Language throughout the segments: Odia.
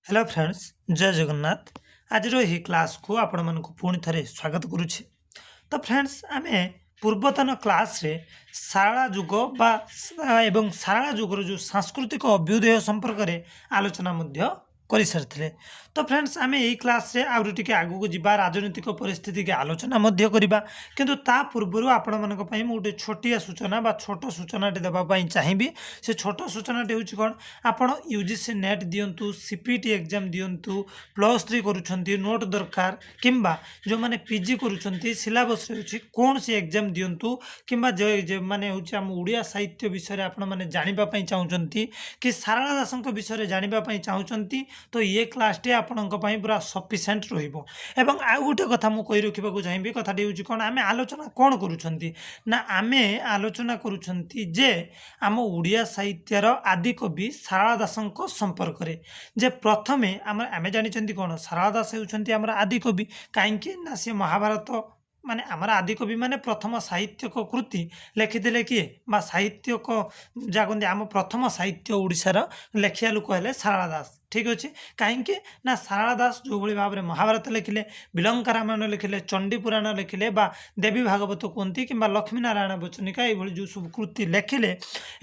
हेलो फ्रेंड्स जय जगन्नाथ आज यही क्लास को आपण मानक पुणी थे स्वागत करुच्छे। तो फ्रेंड्स आमे पूर्वतन क्लास रे सारला जुग बा एवं सारला जुगर जो सांस्कृतिक अभ्युदय संपर्क में आलोचना मध्य कर सारी। तो फ्रेंड्स आमे यही क्लास रे आउरी टिके आगु जीवा राजनीतिक परिस्थिति की आलोचना मध्य करिबा। किंतु ता पूर्व आपण मानक पई मु गोटे छोटिया सूचना बा छोट सूचनाटे देबा पई चाहिबी। से छोट सूचनाटे होछि कोन आपण यूजीसी नेट दियंतु सीपीटी एग्जाम दियंतु +3 करूछंती नोट दरकार किंबा जो माने पीजी करूछंती सिलेबस रे होछि कोन से एग्जाम दियंतु किंबा जे माने होछि हम उड़िया साहित्य विषय रे आपण माने जानिबा पई चाहुचंती कि सारला दासंक विषय रे जानिबा पई चाहुचंती तो ये क्लास टे आपणक पई पूरा सफिशिएंट रहिबो। एवं आ गुटे कथा मु कहि रखिबाकू चाहिबी कथाटी होछि कोन आमे आलोचना कोन करूछंती ना आमे आलोचना करूछंती जे आम उड़िया साहित्यर आदि कवि सारला दासंक संपर्क रे जे प्रथमे आमे जानिचंती कोन सारला दास हेउछंती हमर आदि कवि काहेकि ना से महाभारत माने आमर आदि कवि माने प्रथम साहित्यक कृति लेखिदेले किए बा साहित्यक जागंती आम प्रथम साहित्य ओडिशार लेखिया लोक हेले सारला दास। ठीक अच्छे कहीं ना सारला दास जो भाई भाव में महाभारत लिखिले विलंका रामायण लिखिले चंडी पुराण लिखिले बा देवी भागवत कहती कि लक्ष्मी नारायण बचनिका ये जो सब कृति लेखिले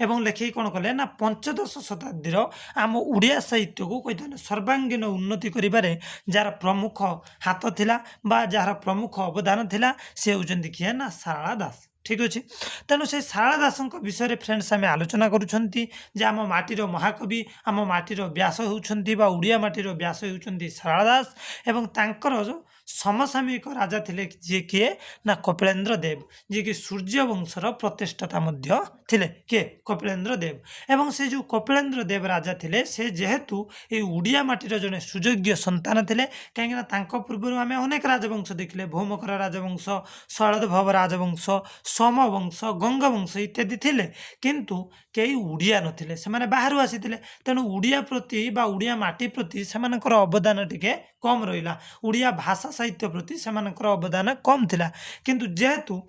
एवं लेखिक कौन कले ना पंचदश शताब्दीर आम उड़िया साहित्य को कही सर्वांगीन उन्नति करिबारे जार प्रमुख हाथ थिला बा जार प्रमुख अवदान थिला से होउछंती किए ना सारला दास। ठीक अच्छे तेणु से सारला दासंक विषय फ्रेंड्स आम आलोचना करुछंती जे आम माटीर महाकवि आम माटीर व्यास होउछंती बा उड़िया माटीर व्यास होउछंती सारला दास एवं तांकर जो समसामयिक राजा थिले जे किए ना कपिलेन्द्र देव जे कि सूर्य वंशर प्रतिष्ठाता मध्य थिले किए कपिलेन्द्र देव एवं से जो कपिलेन्द्र देव राजा थिले से जेहेतु ये उड़िया माटीर जने सुयोग्य संतान थिले कहीं तांको पूर्व आम अनेक राजवंश देखिले भौमकर राजवंश शरदभव राजवंश सोमवंश गंगवंश इत्यादि थिले किंतु कई उड़िया नथिले से बाहर आसीथिले तेणु उड़िया प्रति बा उड़िया माटी प्रति सेमानकर अवदान टिके कम रहिला उड़िया भाषा साहित्य प्रति सेमानकर अवदान कम थिला किंतु जेहेतु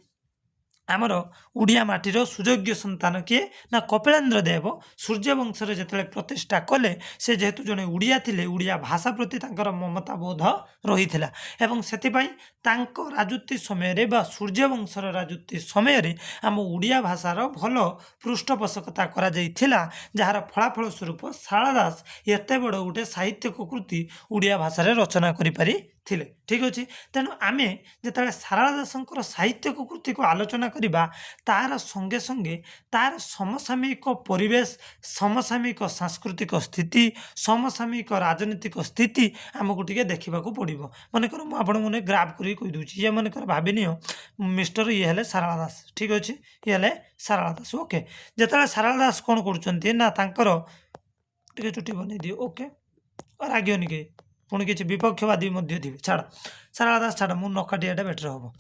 आमर उड़िया माटीर सुयोग्य संतान किए ना कपिलेन्द्र देव सूर्यवंशर जिते प्रतिष्ठा कले से जेहेतु जड़े उड़िया थिले उड़िया भाषा प्रति तांकर ममता बोध रही एवं सेतिपई तांको राजूति समय बा सूर्यवंशर राजूति समय आम उड़िया भाषार भल पृष्ठपोषकता करा जाइथिला जार फलाफल स्वरूप सारला दास एते बड़ गोटे साहित्यिक कृति उड़िया भाषा रे रचना करि पारि थिले। ठीक अच्छे तेणु आमे जिते सारला दासंकर साहित्यिक कृति को आलोचना करिबा तार संगे संगे तार समसामयिक परिवेश समसामयिक सांस्कृतिक स्थिति समसामयिक राजनीतिक स्थिति आमको टिके देखिबाकू पड़िबो। मनकर मु आपण मने ग्राफ करी कहि दूची ये मनकर भाबी नियो मिस्टर ये हेले सारला दास। ठीक अच्छे ये हेले सारला दास। ओके जिते सारला दास कोन करूचंती ना तांकर टिके चुटी बनै दियो। ओके और आगे निके पुणी किसी विपक्षवादी थे छाड़ सारला दास छाड़ मु नकाटियाटा बेटर हम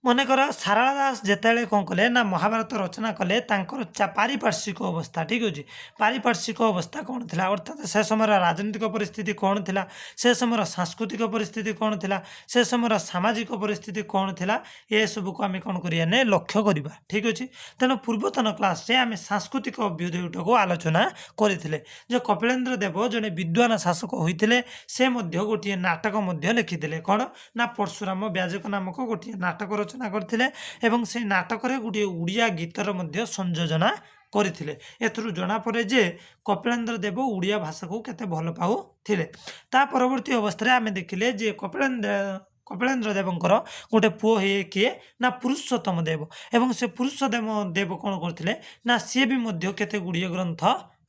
मनकर सारला दास जिते कौन कले ना महाभारत रचना कले पारिपार्श्विक अवस्था। ठीक अच्छे पारिपार्श्विक अवस्था कौन थी अर्थात से समय राजनीतिक परिस्थिति कौन थी से समय सांस्कृतिक परिस्थिति कौन थी से समय सामाजिक परिस्थिति कौन थी ये सब को आम कौन करें लक्ष्य करवा। ठीक अच्छे तेणु पूर्वतन क्लास आम सांस्कृतिक अभ्युदय को आलोचना करते जो कपिलेन्द्र देव जड़े विद्वान शासक होते से गोटे नाटक लिखिते कौन ना परशुराम व्याजक नामक गोटे नाटक रचना करथिले एवं से नाटक रे गुडी उड़िया गीतर मध्य संयोजना करथिले। एथरु जना पड़े जे कपिलेन्द्र देव उड़िया भाषा को केते भल पाउथिले। ता परवर्ती अवस्था रे आमे देखिले जे कपिलेन्द्र देवंकर गोटे पुओ हे किए ना पुरुषोत्तम देव एवं से पुरुषोत्तम देव कौन करथिले ना सी भी मध्य केते गुड़िया ग्रंथ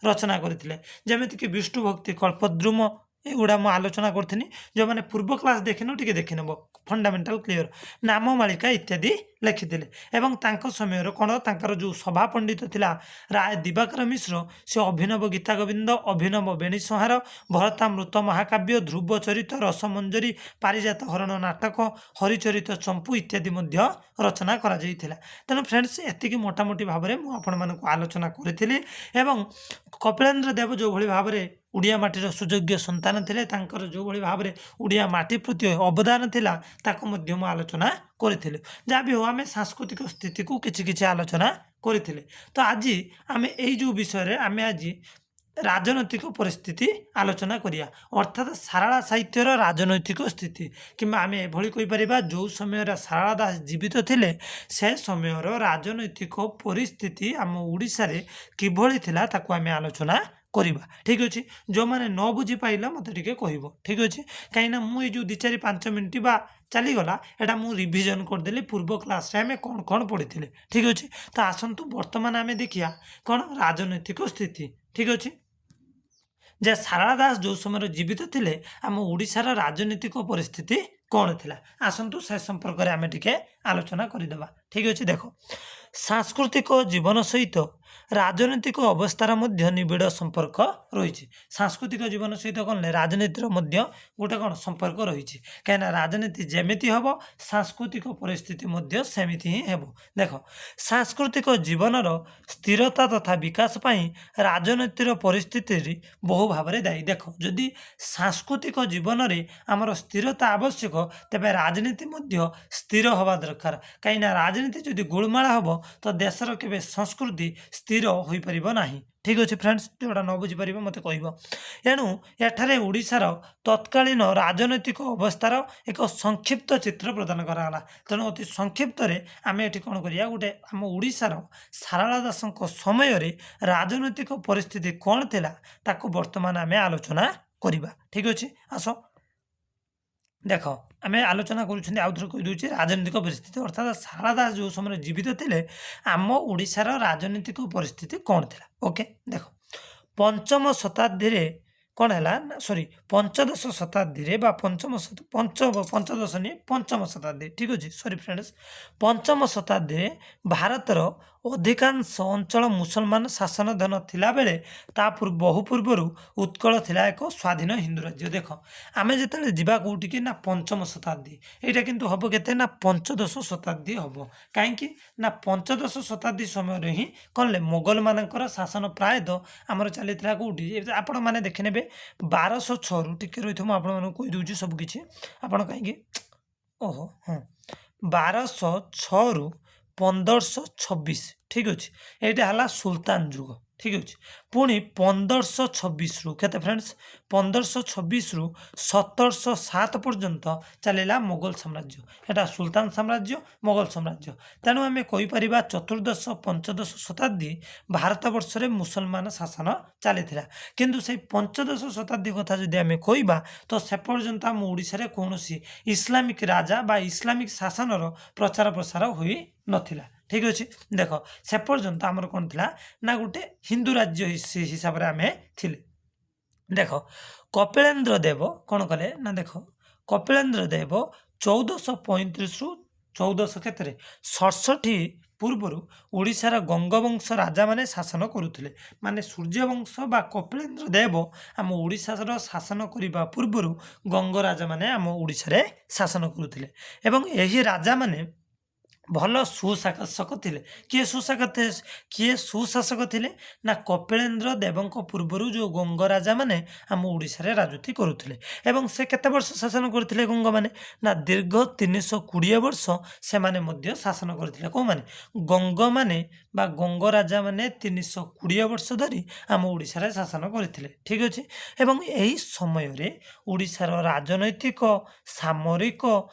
रचना करथिले जेमिति कि विष्णु भक्ति कल्पद्रुम एगुड़ा मुझे आलोचना करी जो मैंने पूर्व क्लास देखिन टे देखिनब फंडामेंटाल क्लियर नाममालिका इत्यादि लिखिते एवं तांको समय कौन तांकर जो सभा पंडित थिला राय दिवाकर मिश्र से अभिनव गीता गोविंद अभिनव बेणी संहार भरतामृत महाकाव्य ध्रुव चरित रसमंजरी पारिजात हरण नाटक हरिचरित चंपू इत्यादि मध्य रचना करा जाइथिला। तेणु फ्रेंड्स एतिकी मोटामोटी भाव में मुझे आलोचना करी कपिलेन्द्र देव जो भाई भाव में उड़िया माटीर सुयोग्य संतान थिले तांकर जो भाई भाव में उड़िया माटी प्रति अवदान थिला ताको मध्य मु आलोचना करथिले। जहाँ भी हो आम सांस्कृतिक स्थिति को किछि किछि आलोचना करथिले। तो आज आम यही जो विषय रे आम आज ରାଜନୈତିକ ପରିସ୍ଥିତି ଆଲୋଚନା କରିବା ଅର୍ଥାତ୍ ସାରଳା ସାହିତ୍ୟର ରାଜନୈତିକ ସ୍ଥିତି କିମ୍ବା ଆମେ ଏଭଳି କହିପାରିବା ଯେଉଁ ସମୟରେ ସାରଳା ଦାସ ଜୀବିତ ଥିଲେ ସେ ସମୟର ରାଜନୈତିକ ପରିସ୍ଥିତି ଆମ ଓଡ଼ିଶାରେ କିଭଳି ଥିଲା ତାକୁ ଆମେ ଆଲୋଚନା କରିବା ଠିକ୍ ଅଛି। ଯେଉଁମାନେ ନ ବୁଝିପାରିଲ ମୋତେ ଟିକେ କହିବ ଠିକ୍ ଅଛି। କାହିଁକିନା ମୁଁ ଏଇ ଯେଉଁ 2-4-5 ମିନିଟ୍ ବା ଚାଲିଗଲା ଏଇଟା ମୁଁ ରିଭିଜନ୍ କରିଦେଲି ପୂର୍ବ କ୍ଲାସ୍ରେ ଆମେ କ'ଣ କ'ଣ ପଢ଼ିଥିଲେ ଠିକ୍ ଅଛି। ତ ଆସନ୍ତୁ ବର୍ତ୍ତମାନ ଆମେ ଦେଖିବା କ'ଣ ରାଜନୈତିକ ସ୍ଥିତି ଠିକ୍ ଅଛି। ଯେ ସାରଳା ଦାସ ଯେଉଁ ସମୟରେ ଜୀବିତ ଥିଲେ ଆମ ଓଡ଼ିଶାର ରାଜନୈତିକ ପରିସ୍ଥିତି କ'ଣ ଥିଲା ଆସନ୍ତୁ ସେ ସମ୍ପର୍କରେ ଆମେ ଟିକେ ଆଲୋଚନା କରିଦେବା ଠିକ୍ ଅଛି। ଦେଖ ସାଂସ୍କୃତିକ ଜୀବନ ସହିତ ରାଜନୈତିକ ଅବସ୍ଥାର ମଧ୍ୟ ନିବିଡ଼ ସମ୍ପର୍କ ରହିଛି। ସାଂସ୍କୃତିକ ଜୀବନ ସହିତ କ'ଣ ରାଜନୀତିର ମଧ୍ୟ ଗୋଟେ କ'ଣ ସମ୍ପର୍କ ରହିଛି। କାହିଁକିନା ରାଜନୀତି ଯେମିତି ହେବ ସାଂସ୍କୃତିକ ପରିସ୍ଥିତି ମଧ୍ୟ ସେମିତି ହିଁ ହେବ। ଦେଖ ସାଂସ୍କୃତିକ ଜୀବନର ସ୍ଥିରତା ତଥା ବିକାଶ ପାଇଁ ରାଜନୀତିର ପରିସ୍ଥିତି ବହୁ ଭାବରେ ଦାୟୀ। ଦେଖ ଯଦି ସାଂସ୍କୃତିକ ଜୀବନରେ ଆମର ସ୍ଥିରତା ଆବଶ୍ୟକ ତେବେ ରାଜନୀତି ମଧ୍ୟ ସ୍ଥିର ହେବା ଦରକାର। କାହିଁକିନା ରାଜନୀତି ଯଦି ଗୋଳମାଳ ହେବ ତ ଦେଶର କେବେ ସଂସ୍କୃତି ସ୍ଥିର ହୋଇପାରିବ ନାହିଁ ଠିକ୍ ଅଛି। ଫ୍ରେଣ୍ଡସ୍ ଯେଉଁଟା ନ ବୁଝିପାରିବ ମୋତେ କହିବ। ଏଣୁ ଏଠାରେ ଓଡ଼ିଶାର ତତ୍କାଳୀନ ରାଜନୈତିକ ଅବସ୍ଥାର ଏକ ସଂକ୍ଷିପ୍ତ ଚିତ୍ର ପ୍ରଦାନ କରାଗଲା। ତେଣୁ ଅତି ସଂକ୍ଷିପ୍ତରେ ଆମେ ଏଠି କ'ଣ କରିବା ଗୋଟେ ଆମ ଓଡ଼ିଶାର ସାରଳା ଦାସଙ୍କ ସମୟରେ ରାଜନୈତିକ ପରିସ୍ଥିତି କ'ଣ ଥିଲା ତାକୁ ବର୍ତ୍ତମାନ ଆମେ ଆଲୋଚନା କରିବା ଠିକ୍ ଅଛି। ଆସ ଦେଖ ଆମେ ଆଲୋଚନା କରୁଛନ୍ତି ଆଉ ଥରେ କହିଦେଉଛି ରାଜନୈତିକ ପରିସ୍ଥିତି ଅର୍ଥାତ୍ ସାରଳା ଦାସ ଯେଉଁ ସମୟରେ ଜୀବିତ ଥିଲେ ଆମ ଓଡ଼ିଶାର ରାଜନୈତିକ ପରିସ୍ଥିତି କ'ଣ ଥିଲା। ଓକେ ଦେଖ ପଞ୍ଚମ ଶତାବ୍ଦୀରେ କ'ଣ ହେଲା ନା ପଞ୍ଚଦଶ ଶତାବ୍ଦୀରେ ବା ପଞ୍ଚଦଶ ନୁହେଁ ପଞ୍ଚମ ଶତାବ୍ଦୀ ଠିକ୍ ଅଛି ଫ୍ରେଣ୍ଡସ୍ ପଞ୍ଚମ ଶତାବ୍ଦୀରେ ଭାରତର ଅଧିକାଂଶ ଅଞ୍ଚଳ ମୁସଲମାନ ଶାସନାଧୀନ ଥିଲାବେଳେ ତା ବହୁ ପୂର୍ବରୁ ଉତ୍କଳ ଥିଲା ଏକ ସ୍ୱାଧୀନ ହିନ୍ଦୁ ରାଜ୍ୟ। ଦେଖ ଆମେ ଯେତେବେଳେ ଯିବା କେଉଁଠିକି ନା ପଞ୍ଚମ ଶତାବ୍ଦୀ ଏଇଟା କିନ୍ତୁ ହେବ କେତେ ନା ପଞ୍ଚଦଶ ଶତାବ୍ଦୀ ହେବ। କାହିଁକି ନା ପଞ୍ଚଦଶ ଶତାବ୍ଦୀ ସମୟରେ ହିଁ କ'ଣ ମୋଗଲମାନଙ୍କର ଶାସନ ପ୍ରାୟତଃ ଆମର ଚାଲିଥିଲା କେଉଁଠି ଆପଣମାନେ ଦେଖିନେବେ 1206ରୁ ଟିକେ ରହିଥିବ ମୁଁ ଆପଣମାନଙ୍କୁ କହିଦେଉଛି ସବୁକିଛି ଆପଣ କାହିଁକି 1206ରୁ 1526 ଠିକ୍ ଅଛି ଏଇଟା ହେଲା ସୁଲତାନ ଯୁଗ ଠିକ୍ ଅଛି। ପୁଣି 1526ରୁ କେତେ ଫ୍ରେଣ୍ଡସ୍ 1526ରୁ 1707 ପର୍ଯ୍ୟନ୍ତ ଚାଲିଲା ମୋଗଲ ସାମ୍ରାଜ୍ୟ। ଏଇଟା ସୁଲତାନ ସାମ୍ରାଜ୍ୟ ମୋଗଲ ସାମ୍ରାଜ୍ୟ। ତେଣୁ ଆମେ କହିପାରିବା ଚତୁର୍ଦ୍ଦଶ ପଞ୍ଚଦଶ ଶତାବ୍ଦୀ ଭାରତବର୍ଷରେ ମୁସଲମାନ ଶାସନ ଚାଲିଥିଲା। କିନ୍ତୁ ସେଇ ପଞ୍ଚଦଶ ଶତାବ୍ଦୀ କଥା ଯଦି ଆମେ କହିବା ତ ସେ ପର୍ଯ୍ୟନ୍ତ ଆମ ଓଡ଼ିଶାରେ କୌଣସି ଇସଲାମିକ ରାଜା ବା ଇସଲାମିକ ଶାସନର ପ୍ରଚାର ପ୍ରସାର ହୋଇନଥିଲା ଠିକ୍ ଅଛି। ଦେଖ ସେ ପର୍ଯ୍ୟନ୍ତ ଆମର କ'ଣ ଥିଲା ନା ଗୋଟେ ହିନ୍ଦୁ ରାଜ୍ୟ ହିସାବରେ ଆମେ ଥିଲେ। ଦେଖ କପିଳେନ୍ଦ୍ର ଦେବ କ'ଣ କଲେ ନା ଦେଖ କପିଳେନ୍ଦ୍ର ଦେବ 1435ରୁ 1467 ପୂର୍ବରୁ ଓଡ଼ିଶାର ଗଙ୍ଗବଂଶ ରାଜାମାନେ ଶାସନ କରୁଥିଲେ। ମାନେ ସୂର୍ଯ୍ୟବଂଶ ବା କପିଳେନ୍ଦ୍ର ଦେବ ଆମ ଓଡ଼ିଶାର ଶାସନ କରିବା ପୂର୍ବରୁ ଗଙ୍ଗ ରାଜାମାନେ ଆମ ଓଡ଼ିଶାରେ ଶାସନ କରୁଥିଲେ ଏବଂ ଏହି ରାଜାମାନେ ଭଲ ସୁଶାସକ ଥିଲେ। କିଏ ସୁଶାସକ ଥିଲେ ନା କପିଳେନ୍ଦ୍ର ଦେବଙ୍କ ପୂର୍ବରୁ ଯେଉଁ ଗଙ୍ଗ ରାଜାମାନେ ଆମ ଓଡ଼ିଶାରେ ରାଜୁତି କରୁଥିଲେ ଏବଂ ସେ କେତେ ବର୍ଷ ଶାସନ କରିଥିଲେ ଗଙ୍ଗମାନେ ନା ଦୀର୍ଘ 320 ବର୍ଷ ସେମାନେ ମଧ୍ୟ ଶାସନ କରିଥିଲେ। କେଉଁମାନେ ଗଙ୍ଗମାନେ ବା ଗଙ୍ଗ ରାଜାମାନେ 320 ବର୍ଷ ଧରି ଆମ ଓଡ଼ିଶାରେ ଶାସନ କରିଥିଲେ ଠିକ୍ ଅଛି। ଏବଂ ଏହି ସମୟରେ ଓଡ଼ିଶାର ରାଜନୈତିକ ସାମରିକ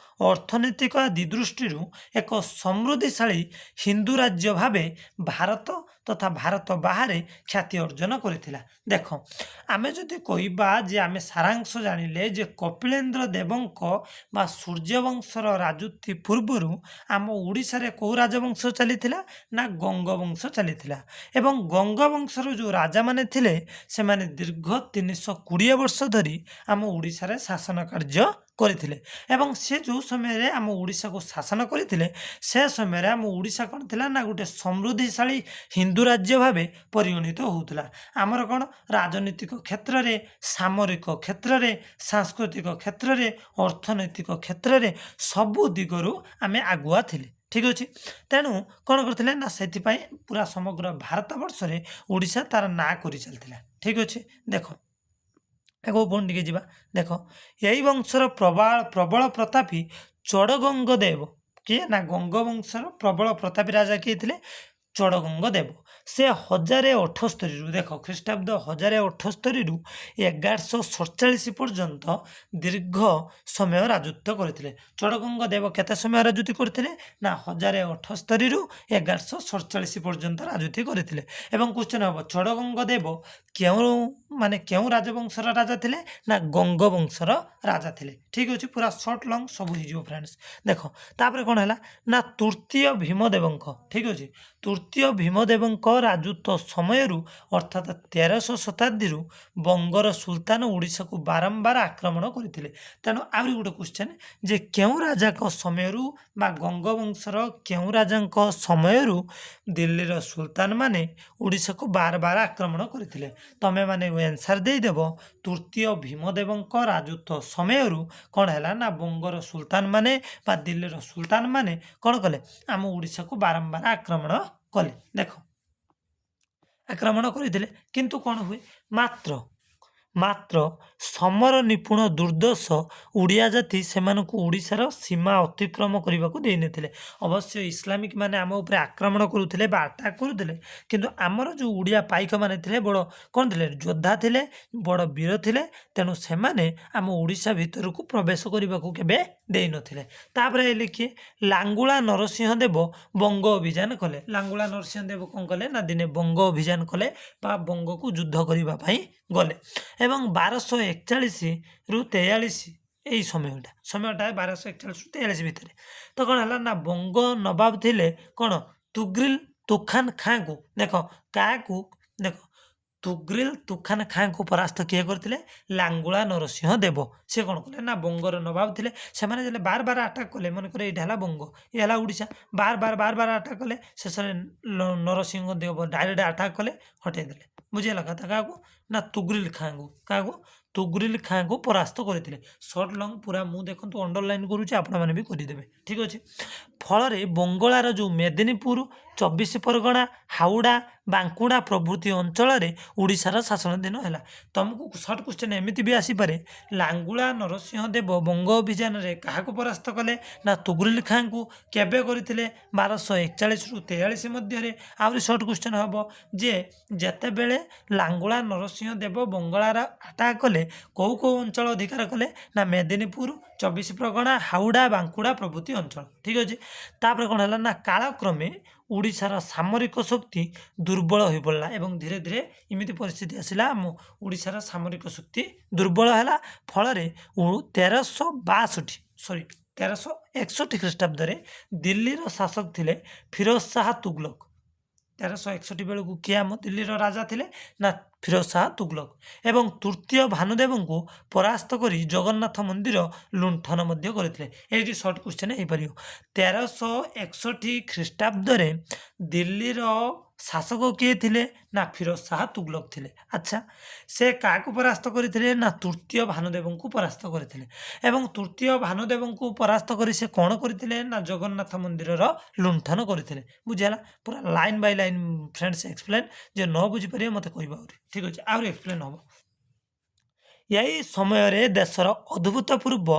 ଅର୍ଥନୈତିକ ଆଦି ଦୃଷ୍ଟିରୁ ଏକ ସମୃଦ୍ଧିଶାଳୀ ହିନ୍ଦୁ ରାଜ୍ୟ ଭାବେ ଭାରତ ତଥା ଭାରତ ବାହାରେ ଖ୍ୟାତି ଅର୍ଜନ କରିଥିଲା। ଦେଖ ଆମେ ଯଦି କହିବା ଯେ ଆମେ ସାରାଂଶ ଜାଣିଲେ ଯେ କପିଳେନ୍ଦ୍ର ଦେବଙ୍କ ବା ସୂର୍ଯ୍ୟବଂଶର ରାଜୁତି ପୂର୍ବରୁ ଆମ ଓଡ଼ିଶାରେ କେଉଁ ରାଜବଂଶ ଚାଲିଥିଲା ନା ଗଙ୍ଗବଂଶ ଚାଲିଥିଲା ଏବଂ ଗଙ୍ଗବଂଶର ଯେଉଁ ରାଜାମାନେ ଥିଲେ ସେମାନେ ଦୀର୍ଘ 320 ବର୍ଷ ଧରି ଆମ ଓଡ଼ିଶାରେ ଶାସନ କାର୍ଯ୍ୟ କରିଥିଲେ ଏବଂ ସେ ଯେଉଁ ସମୟରେ ଆମ ଓଡ଼ିଶାକୁ ଶାସନ କରିଥିଲେ ସେ ସମୟରେ ଆମ ଓଡ଼ିଶା କ'ଣ ଥିଲା ନା ଗୋଟେ ସମୃଦ୍ଧିଶାଳୀ ହିନ୍ଦୁ ରାଜ୍ୟ ଭାବେ ପରିଗଣିତ ହେଉଥିଲା। ଆମର କ'ଣ ରାଜନୈତିକ କ୍ଷେତ୍ରରେ ସାମରିକ କ୍ଷେତ୍ରରେ ସାଂସ୍କୃତିକ କ୍ଷେତ୍ରରେ ଅର୍ଥନୈତିକ କ୍ଷେତ୍ରରେ ସବୁ ଦିଗରୁ ଆମେ ଆଗୁଆ ଥିଲେ ଠିକ୍ ଅଛି। ତେଣୁ କ'ଣ କରିଥିଲେ ନା ସେଥିପାଇଁ ପୁରା ସମଗ୍ର ଭାରତବର୍ଷରେ ଓଡ଼ିଶା ତାର ନାଁ କରି ଚାଲିଥିଲା ଠିକ୍ ଅଛି। ଦେଖ ଆଗକୁ ପୁଣି ଟିକେ ଯିବା। ଦେଖ ଏହି ବଂଶର ପ୍ରବଳ ପ୍ରତାପୀ ଚୋଡ଼ଗଙ୍ଗ ଦେବ କିଏ ନା ଗଙ୍ଗବଂଶର ପ୍ରବଳ ପ୍ରତାପୀ ରାଜା କିଏ ଥିଲେ ଚଡ଼ଗଙ୍ଗ ଦେବ। ସେ 1078 ଦେଖ ଖ୍ରୀଷ୍ଟାବ୍ଦ 1078 1147 ପର୍ଯ୍ୟନ୍ତ ଦୀର୍ଘ ସମୟ ରାଜତ୍ୱ କରିଥିଲେ। ଚଡ଼ଗଙ୍ଗ ଦେବ କେତେ ସମୟ ରାଜୁତି କରିଥିଲେ ନା 1078 1147 ପର୍ଯ୍ୟନ୍ତ ରାଜୁତି କରିଥିଲେ। ଏବଂ କ୍ୱେଶ୍ଚନ ହେବ ଚଡ଼ଗଙ୍ଗ ଦେବ କେଉଁ ରାଜବଂଶର ରାଜା ଥିଲେ ନା ଗଙ୍ଗ ବଂଶର ରାଜା ଥିଲେ। ଠିକ ଅଛି, ପୁରା ସର୍ଟ ଲଙ୍ଗ ସବୁ ହେଇଯିବ ଫ୍ରେଣ୍ଡସ୍। ଦେଖ ତାପରେ କ'ଣ ହେଲା ନା ତୃତୀୟ ଭୀମଦେବଙ୍କ, ଠିକ ଅଛି, ତୃତୀୟ ଭୀମଦେବଙ୍କ ରାଜତ୍ୱ ସମୟରୁ ଅର୍ଥାତ୍ 1300 ଶତାବ୍ଦୀରୁ ବଙ୍ଗର ସୁଲତାନ ଓଡ଼ିଶାକୁ ବାରମ୍ବାର ଆକ୍ରମଣ କରିଥିଲେ। ତେଣୁ ଆହୁରି ଗୋଟେ କ୍ୱେଶ୍ଚନ୍ ଯେ କେଉଁ ରାଜାଙ୍କ ସମୟରୁ ବା ଗଙ୍ଗବଂଶର କେଉଁ ରାଜାଙ୍କ ସମୟରୁ ଦିଲ୍ଲୀର ସୁଲତାନ ମାନେ ଓଡ଼ିଶାକୁ ବାର ଆକ୍ରମଣ କରିଥିଲେ। ତମେମାନେ ଆନ୍ସର ଦେଇଦେବ ତୃତୀୟ ଭୀମଦେବଙ୍କ ରାଜତ୍ୱ ସମୟରୁ କ'ଣ ହେଲା ନା ବଙ୍ଗର ସୁଲତାନ ମାନେ ବା ଦିଲ୍ଲୀର ସୁଲତାନ ମାନେ କ'ଣ କଲେ ଆମ ଓଡ଼ିଶାକୁ ବାରମ୍ବାର ଆକ୍ରମଣ କଲେ। ଦେଖ ଆକ୍ରମଣ କରିଥିଲେ କିନ୍ତୁ କ'ଣ ହୁଏ ମାତ୍ର ସମର ନିପୁଣ ଦୁର୍ଦ୍ଦର୍ଶ ଓଡ଼ିଆ ଜାତି ସେମାନଙ୍କୁ ଓଡ଼ିଶାର ସୀମା ଅତିକ୍ରମ କରିବାକୁ ଦେଇନଥିଲେ। ଅବଶ୍ୟ ଇସଲାମିକ ମାନେ ଆମ ଉପରେ ଆକ୍ରମଣ କରୁଥିଲେ ବା ଆଟାକ୍ କରୁଥିଲେ, କିନ୍ତୁ ଆମର ଯେଉଁ ଓଡ଼ିଆ ପାଇକମାନେ ଥିଲେ ବଡ଼ କ'ଣ ଥିଲେ ଯୋଦ୍ଧା ଥିଲେ, ବଡ଼ ବୀର ଥିଲେ। ତେଣୁ ସେମାନେ ଆମ ଓଡ଼ିଶା ଭିତରକୁ ପ୍ରବେଶ କରିବାକୁ କେବେ ଦେଇନଥିଲେ। ତାପରେ ହେଲେ କିଏ ଲାଙ୍ଗୁଳା ନରସିଂହ ଦେବ ବଙ୍ଗ ଅଭିଯାନ କଲେ। ଲାଙ୍ଗୁଳା ନରସିଂହ ଦେବ କ'ଣ କଲେ ନା ଦିନେ ବଙ୍ଗ ଅଭିଯାନ କଲେ ବା ବଙ୍ଗକୁ ଯୁଦ୍ଧ କରିବା ପାଇଁ ଗଲେ। ଏବଂ 1241ରୁ 43 ଏଇ ସମୟଟା 1241ରୁ 43 ଭିତରେ ତ କ'ଣ ହେଲା ନା ବଙ୍ଗ ନବାବ ଥିଲେ କ'ଣ ତୁଗ୍ରିଲ ତୁଖାନ ଖାଁକୁ, ଦେଖ କାହାକୁ, ଦେଖ ତୁଗ୍ରିଲ ତୁଖାନ ଖାଁକୁ ପରାସ୍ତ କିଏ କରିଥିଲେ ଲାଙ୍ଗୁଳା ନରସିଂହ ଦେବ। ସେ କ'ଣ କଲେ ନା ବଙ୍ଗର ନବାବ ଥିଲେ। ସେମାନେ ଯେତେବେଳେ ବାର ଆଟାକ୍ କଲେ, ମନେକର ଏଇଟା ହେଲା ବଙ୍ଗ, ଏ ହେଲା ଓଡ଼ିଶା, ବାର ଆଟାକ୍ କଲେ, ଶେଷରେ ନରସିଂହ ଦେବ ଡାଇରେକ୍ଟ ଆଟାକ୍ କଲେ, ହଟେଇ ଦେଲେ। ବୁଝିଗଲା କଥା, କାହାକୁ ନା ତୁଗ୍ରିଲ ଖାଁକୁ ପରାସ୍ତ କରିଥିଲେ। ସର୍ଟ ଲଙ୍ଗ ପୁରା ମୁଁ ଦେଖନ୍ତୁ ଅଣ୍ଡରଲାଇନ୍ କରୁଛି, ଆପଣମାନେ ବି କରିଦେବେ, ଠିକ ଅଛି। ଫଳରେ ବଙ୍ଗଳାର ଯେଉଁ ମେଦିନୀପୁର, 24 ପରଗଣା, ହାଉଡ଼ା, ବାଙ୍କୁଡ଼ା ପ୍ରଭୃତି ଅଞ୍ଚଳରେ ଓଡ଼ିଶାର ଶାସନାଧୀନ ହେଲା। ତମକୁ ସର୍ଟ କ୍ୱେଶ୍ଚନ୍ ଏମିତି ବି ଆସିପାରେ ଲାଙ୍ଗୁଳା ନରସିଂହ ଦେବ ବଙ୍ଗ ଅଭିଯାନରେ କାହାକୁ ପରାସ୍ତ କଲେ ନା ତୁଗ୍ରିଲ ଖାଁକୁ। କେବେ କରିଥିଲେ 1241ରୁ 43 ମଧ୍ୟରେ। ଆହୁରି ସର୍ଟ କ୍ୱେଶ୍ଚନ୍ ହେବ ଯେ ଯେତେବେଳେ ଲାଙ୍ଗୁଳା ନରସିଂହ ଦେବ ବଙ୍ଗଳାର ଆଟାକ୍ କଲେ କେଉଁ ଅଞ୍ଚଳ ଅଧିକାର କଲେ ନା ମେଦିନୀପୁର, 24 ପରଗଣା, ହାଉଡ଼ା, ବାଙ୍କୁଡ଼ା ପ୍ରଭୃତି ଅଞ୍ଚଳ, ଠିକ ଅଛି। ତାପରେ କ'ଣ ହେଲା ନା କାଳକ୍ରମେ ଓଡ଼ିଶାର ସାମରିକ ଶକ୍ତି ଦୁର୍ବଳ ହୋଇପଡ଼ିଲା ଏବଂ ଧୀରେ ଧୀରେ ଏମିତି ପରିସ୍ଥିତି ଆସିଲା ଆମ ଓଡ଼ିଶାର ସାମରିକ ଶକ୍ତି ଦୁର୍ବଳ ହେଲା। ଫଳରେ 1361 ଖ୍ରୀଷ୍ଟାବ୍ଦରେ ଦିଲ୍ଲୀର ଶାସକ ଥିଲେ ଫିରୋଜ ଶାହ ତୁଗଲକ। 1361 ବେଳକୁ କିଏ ଆମ ଦିଲ୍ଲୀର ରାଜା ଥିଲେ ନା ଫିରୋଜ ଶାହ ତୁଗଲକ। ଏବଂ ତୃତୀୟ ଭାନୁଦେବଙ୍କୁ ପରାସ୍ତ କରି ଜଗନ୍ନାଥ ମନ୍ଦିର ଲୁଣ୍ଠନ ମଧ୍ୟ କରିଥିଲେ। ଏଇଠି ସର୍ଟ କ୍ୱେଶ୍ଚନ୍ ହେଇପାରିବ। 1361 ଖ୍ରୀଷ୍ଟାବ୍ଦରେ ଦିଲ୍ଲୀର ଶାସକ କିଏ ଥିଲେ ନା ଫିରୋଜ ଶାହ ତୁଗଲକ ଥିଲେ। ଆଚ୍ଛା, ସେ କାହାକୁ ପରାସ୍ତ କରିଥିଲେ ନା ତୃତୀୟ ଭାନୁଦେବଙ୍କୁ ପରାସ୍ତ କରିଥିଲେ। ଏବଂ ତୃତୀୟ ଭାନୁଦେବଙ୍କୁ ପରାସ୍ତ କରି ସେ କ'ଣ କରିଥିଲେ ନା ଜଗନ୍ନାଥ ମନ୍ଦିରର ଲୁଣ୍ଠନ କରିଥିଲେ। ବୁଝିହେଲା, ପୁରା line by line friends explain. ଯେ ନ ବୁଝିପାରିବେ ମୋତେ କହିବା ଆହୁରି, ଠିକ ଅଛି, ଆହୁରି ଏକ୍ସପ୍ଲେନ୍ ହେବ। ଏହି ସମୟରେ ଦେଶର ଅଦ୍ଭୁତପୂର୍ବ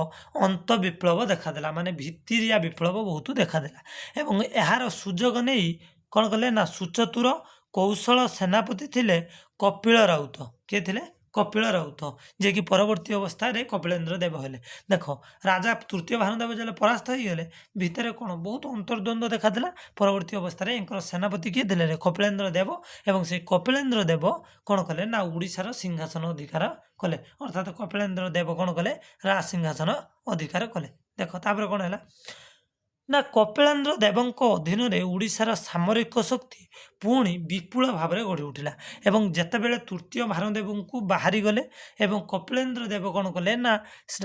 ଅନ୍ତ ବିପ୍ଳବ ଦେଖାଦେଲା, ମାନେ ଭିତିରିଆ ବିପ୍ଳବ ବହୁତ ଦେଖାଦେଲା। ଏବଂ ଏହାର ସୁଯୋଗ ନେଇ କ'ଣ କଲେ ନା ସୁଚତୁର କୌଶଳ ସେନାପତି ଥିଲେ କପିଳ ରାଉତ। କିଏ ଥିଲେ? କପିଳ ରାଉତ, ଯିଏକି ପରବର୍ତ୍ତୀ ଅବସ୍ଥାରେ କପିଳେନ୍ଦ୍ର ଦେବ ହେଲେ। ଦେଖ ରାଜା ତୃତୀୟ ଭାନୁଦେବ ଯେତେବେଳେ ପରାସ୍ତ ହୋଇଗଲେ ଭିତରେ କ'ଣ ବହୁତ ଅନ୍ତର୍ଦ୍ୱନ୍ଦ୍ୱ ଦେଖାଦେଲା। ପରବର୍ତ୍ତୀ ଅବସ୍ଥାରେ ଏଙ୍କର ସେନାପତି କିଏ ଥିଲେ କପିଳେନ୍ଦ୍ର ଦେବ। ଏବଂ ସେଇ କପିଳେନ୍ଦ୍ର ଦେବ କ'ଣ କଲେ ନା ଓଡ଼ିଶାର ସିଂହାସନ ଅଧିକାର କଲେ। ଅର୍ଥାତ୍ କପିଳେନ୍ଦ୍ର ଦେବ କ'ଣ କଲେ ରାଜ ସିଂହାସନ ଅଧିକାର କଲେ। ଦେଖ ତାପରେ କ'ଣ ହେଲା ନା କପିଳେନ୍ଦ୍ର ଦେବଙ୍କ ଅଧୀନରେ ଓଡ଼ିଶାର ସାମରିକ ଶକ୍ତି ପୁଣି ବିପୁଳ ଭାବରେ ଗଢ଼ି ଉଠିଲା। ଏବଂ ଯେତେବେଳେ ତୃତୀୟ ଭାନୁଦେବଙ୍କୁ ବାହାରିଗଲେ ଏବଂ କପିଳେନ୍ଦ୍ର ଦେବ କ'ଣ କଲେ ନା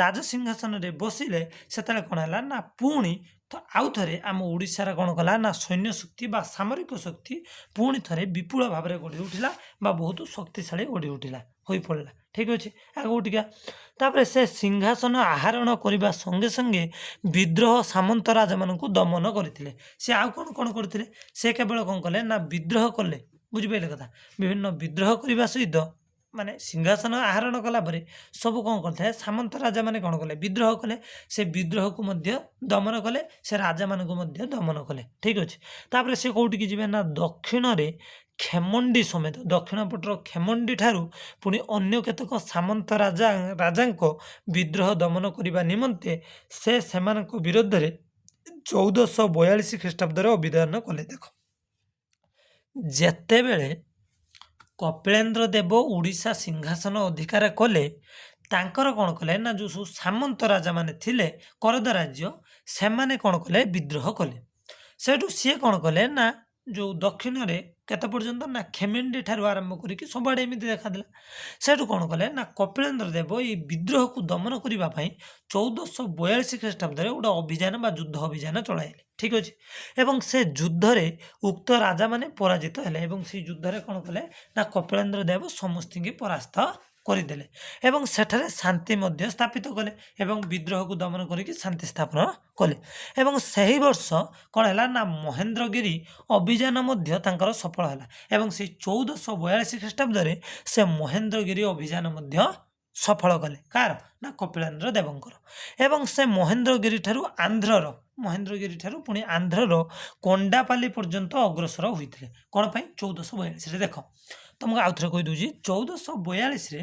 ରାଜସିଂହାସନରେ ବସିଲେ, ସେତେବେଳେ କ'ଣ ହେଲା ନା ପୁଣି ଆଉ ଥରେ ଆମ ଓଡ଼ିଶାର କ'ଣ କଲା ନା ସୈନ୍ୟ ଶକ୍ତି ବା ସାମରିକ ଶକ୍ତି ପୁଣି ଥରେ ବିପୁଳ ଭାବରେ ଗଢ଼ି ଉଠିଲା ବା ବହୁତ ଶକ୍ତିଶାଳୀ ଗଢ଼ି ଉଠିଲା ହୋଇପଡ଼ିଲା। ଠିକ ଅଛି, ଆଗକୁ ଟିକେ ତାପରେ ସେ ସିଂହାସନ ଆହରଣ କରିବା ସଙ୍ଗେ ସଙ୍ଗେ ବିଦ୍ରୋହ ସାମନ୍ତ ରାଜାମାନଙ୍କୁ ଦମନ କରିଥିଲେ। ସେ ଆଉ କ'ଣ କ'ଣ କରିଥିଲେ? ସେ କେବଳ କ'ଣ କଲେ ନା ବିଦ୍ରୋହ କଲେ। ବୁଝିପାରିଲେ କଥା, ବିଭିନ୍ନ ବିଦ୍ରୋହ କରିବା ସହିତ ମାନେ ସିଂହାସନ ଆହରଣ କଲା ପରେ ସବୁ କ'ଣ କରିଥାଏ, ସାମନ୍ତ ରାଜାମାନେ କ'ଣ କଲେ, ବିଦ୍ରୋହ କଲେ। ସେ ବିଦ୍ରୋହକୁ ମଧ୍ୟ ଦମନ କଲେ, ସେ ରାଜାମାନଙ୍କୁ ମଧ୍ୟ ଦମନ କଲେ। ଠିକ୍ ଅଛି। ତାପରେ ସେ କୋଉଠିକି ଯିବେ ନା ଦକ୍ଷିଣରେ ଖେମଣ୍ଡି ସମେତ, ଦକ୍ଷିଣ ପଟର ଖେମଣ୍ଡି ଠାରୁ ପୁଣି ଅନ୍ୟ କେତେକ ସାମନ୍ତ ରାଜାଙ୍କ ବିଦ୍ରୋହ ଦମନ କରିବା ନିମନ୍ତେ ସେ ସେମାନଙ୍କ ବିରୋଧରେ 1442 ଖ୍ରୀଷ୍ଟାବ୍ଦରେ ଅଭିଯାନ କଲେ। ଦେଖ, ଯେତେବେଳେ କପିଳେନ୍ଦ୍ର ଦେବ ଓଡ଼ିଶା ସିଂହାସନ ଅଧିକାର କଲେ, ତାଙ୍କର କ'ଣ କଲେ ନା ଯେଉଁ ସବୁ ସାମନ୍ତ ରାଜାମାନେ ଥିଲେ କରଦ ରାଜ୍ୟ, ସେମାନେ କ'ଣ କଲେ, ବିଦ୍ରୋହ କଲେ। ସେଠୁ ସିଏ କ'ଣ କଲେ ନା ଯେଉଁ ଦକ୍ଷିଣରେ କେତେ ପର୍ଯ୍ୟନ୍ତ ନା ଖେମେଣ୍ଡି ଠାରୁ ଆରମ୍ଭ କରିକି ସବୁଆଡ଼େ ଏମିତି ଦେଖାଦେଲା। ସେଠୁ କ'ଣ କଲେ ନା କପିଳେନ୍ଦ୍ର ଦେବ ଏଇ ବିଦ୍ରୋହକୁ ଦମନ କରିବା ପାଇଁ 1442 ଖ୍ରୀଷ୍ଟାବ୍ଦରେ ଗୋଟେ ଅଭିଯାନ ବା ଯୁଦ୍ଧ ଅଭିଯାନ ଚଳାଇଲେ। ଠିକ୍ ଅଛି। ଏବଂ ସେ ଯୁଦ୍ଧରେ ଉକ୍ତ ରାଜାମାନେ ପରାଜିତ ହେଲେ ଏବଂ ସେଇ ଯୁଦ୍ଧରେ କ'ଣ କଲେ ନା କପିଳେନ୍ଦ୍ର ଦେବ ସମସ୍ତଙ୍କୁ ପରାସ୍ତ କରିଦେଲେ ଏବଂ ସେଠାରେ ଶାନ୍ତି ମଧ୍ୟ ସ୍ଥାପିତ କଲେ ଏବଂ ବିଦ୍ରୋହକୁ ଦମନ କରିକି ଶାନ୍ତି ସ୍ଥାପନ କଲେ। ଏବଂ ସେହି ବର୍ଷ କ'ଣ ହେଲା ନା ମହେନ୍ଦ୍ରଗିରି ଅଭିଯାନ ମଧ୍ୟ ତାଙ୍କର ସଫଳ ହେଲା ଏବଂ ସେଇ 1442 ଖ୍ରୀଷ୍ଟାବ୍ଦରେ ସେ ମହେନ୍ଦ୍ରଗିରି ଅଭିଯାନ ମଧ୍ୟ ସଫଳ କଲେ। କାହାର ନା କପିଳେନ୍ଦ୍ର ଦେବଙ୍କର। ଏବଂ ସେ ମହେନ୍ଦ୍ରଗିରି ଠାରୁ ପୁଣି ଆନ୍ଧ୍ରର କୋଣ୍ଡାପାଲି ପର୍ଯ୍ୟନ୍ତ ଅଗ୍ରସର ହୋଇଥିଲେ। କ'ଣ ପାଇଁ? 1442ରେ। ଦେଖ, ତମକୁ ଆଉ ଥରେ କହିଦେଉଛି, 1442ରେ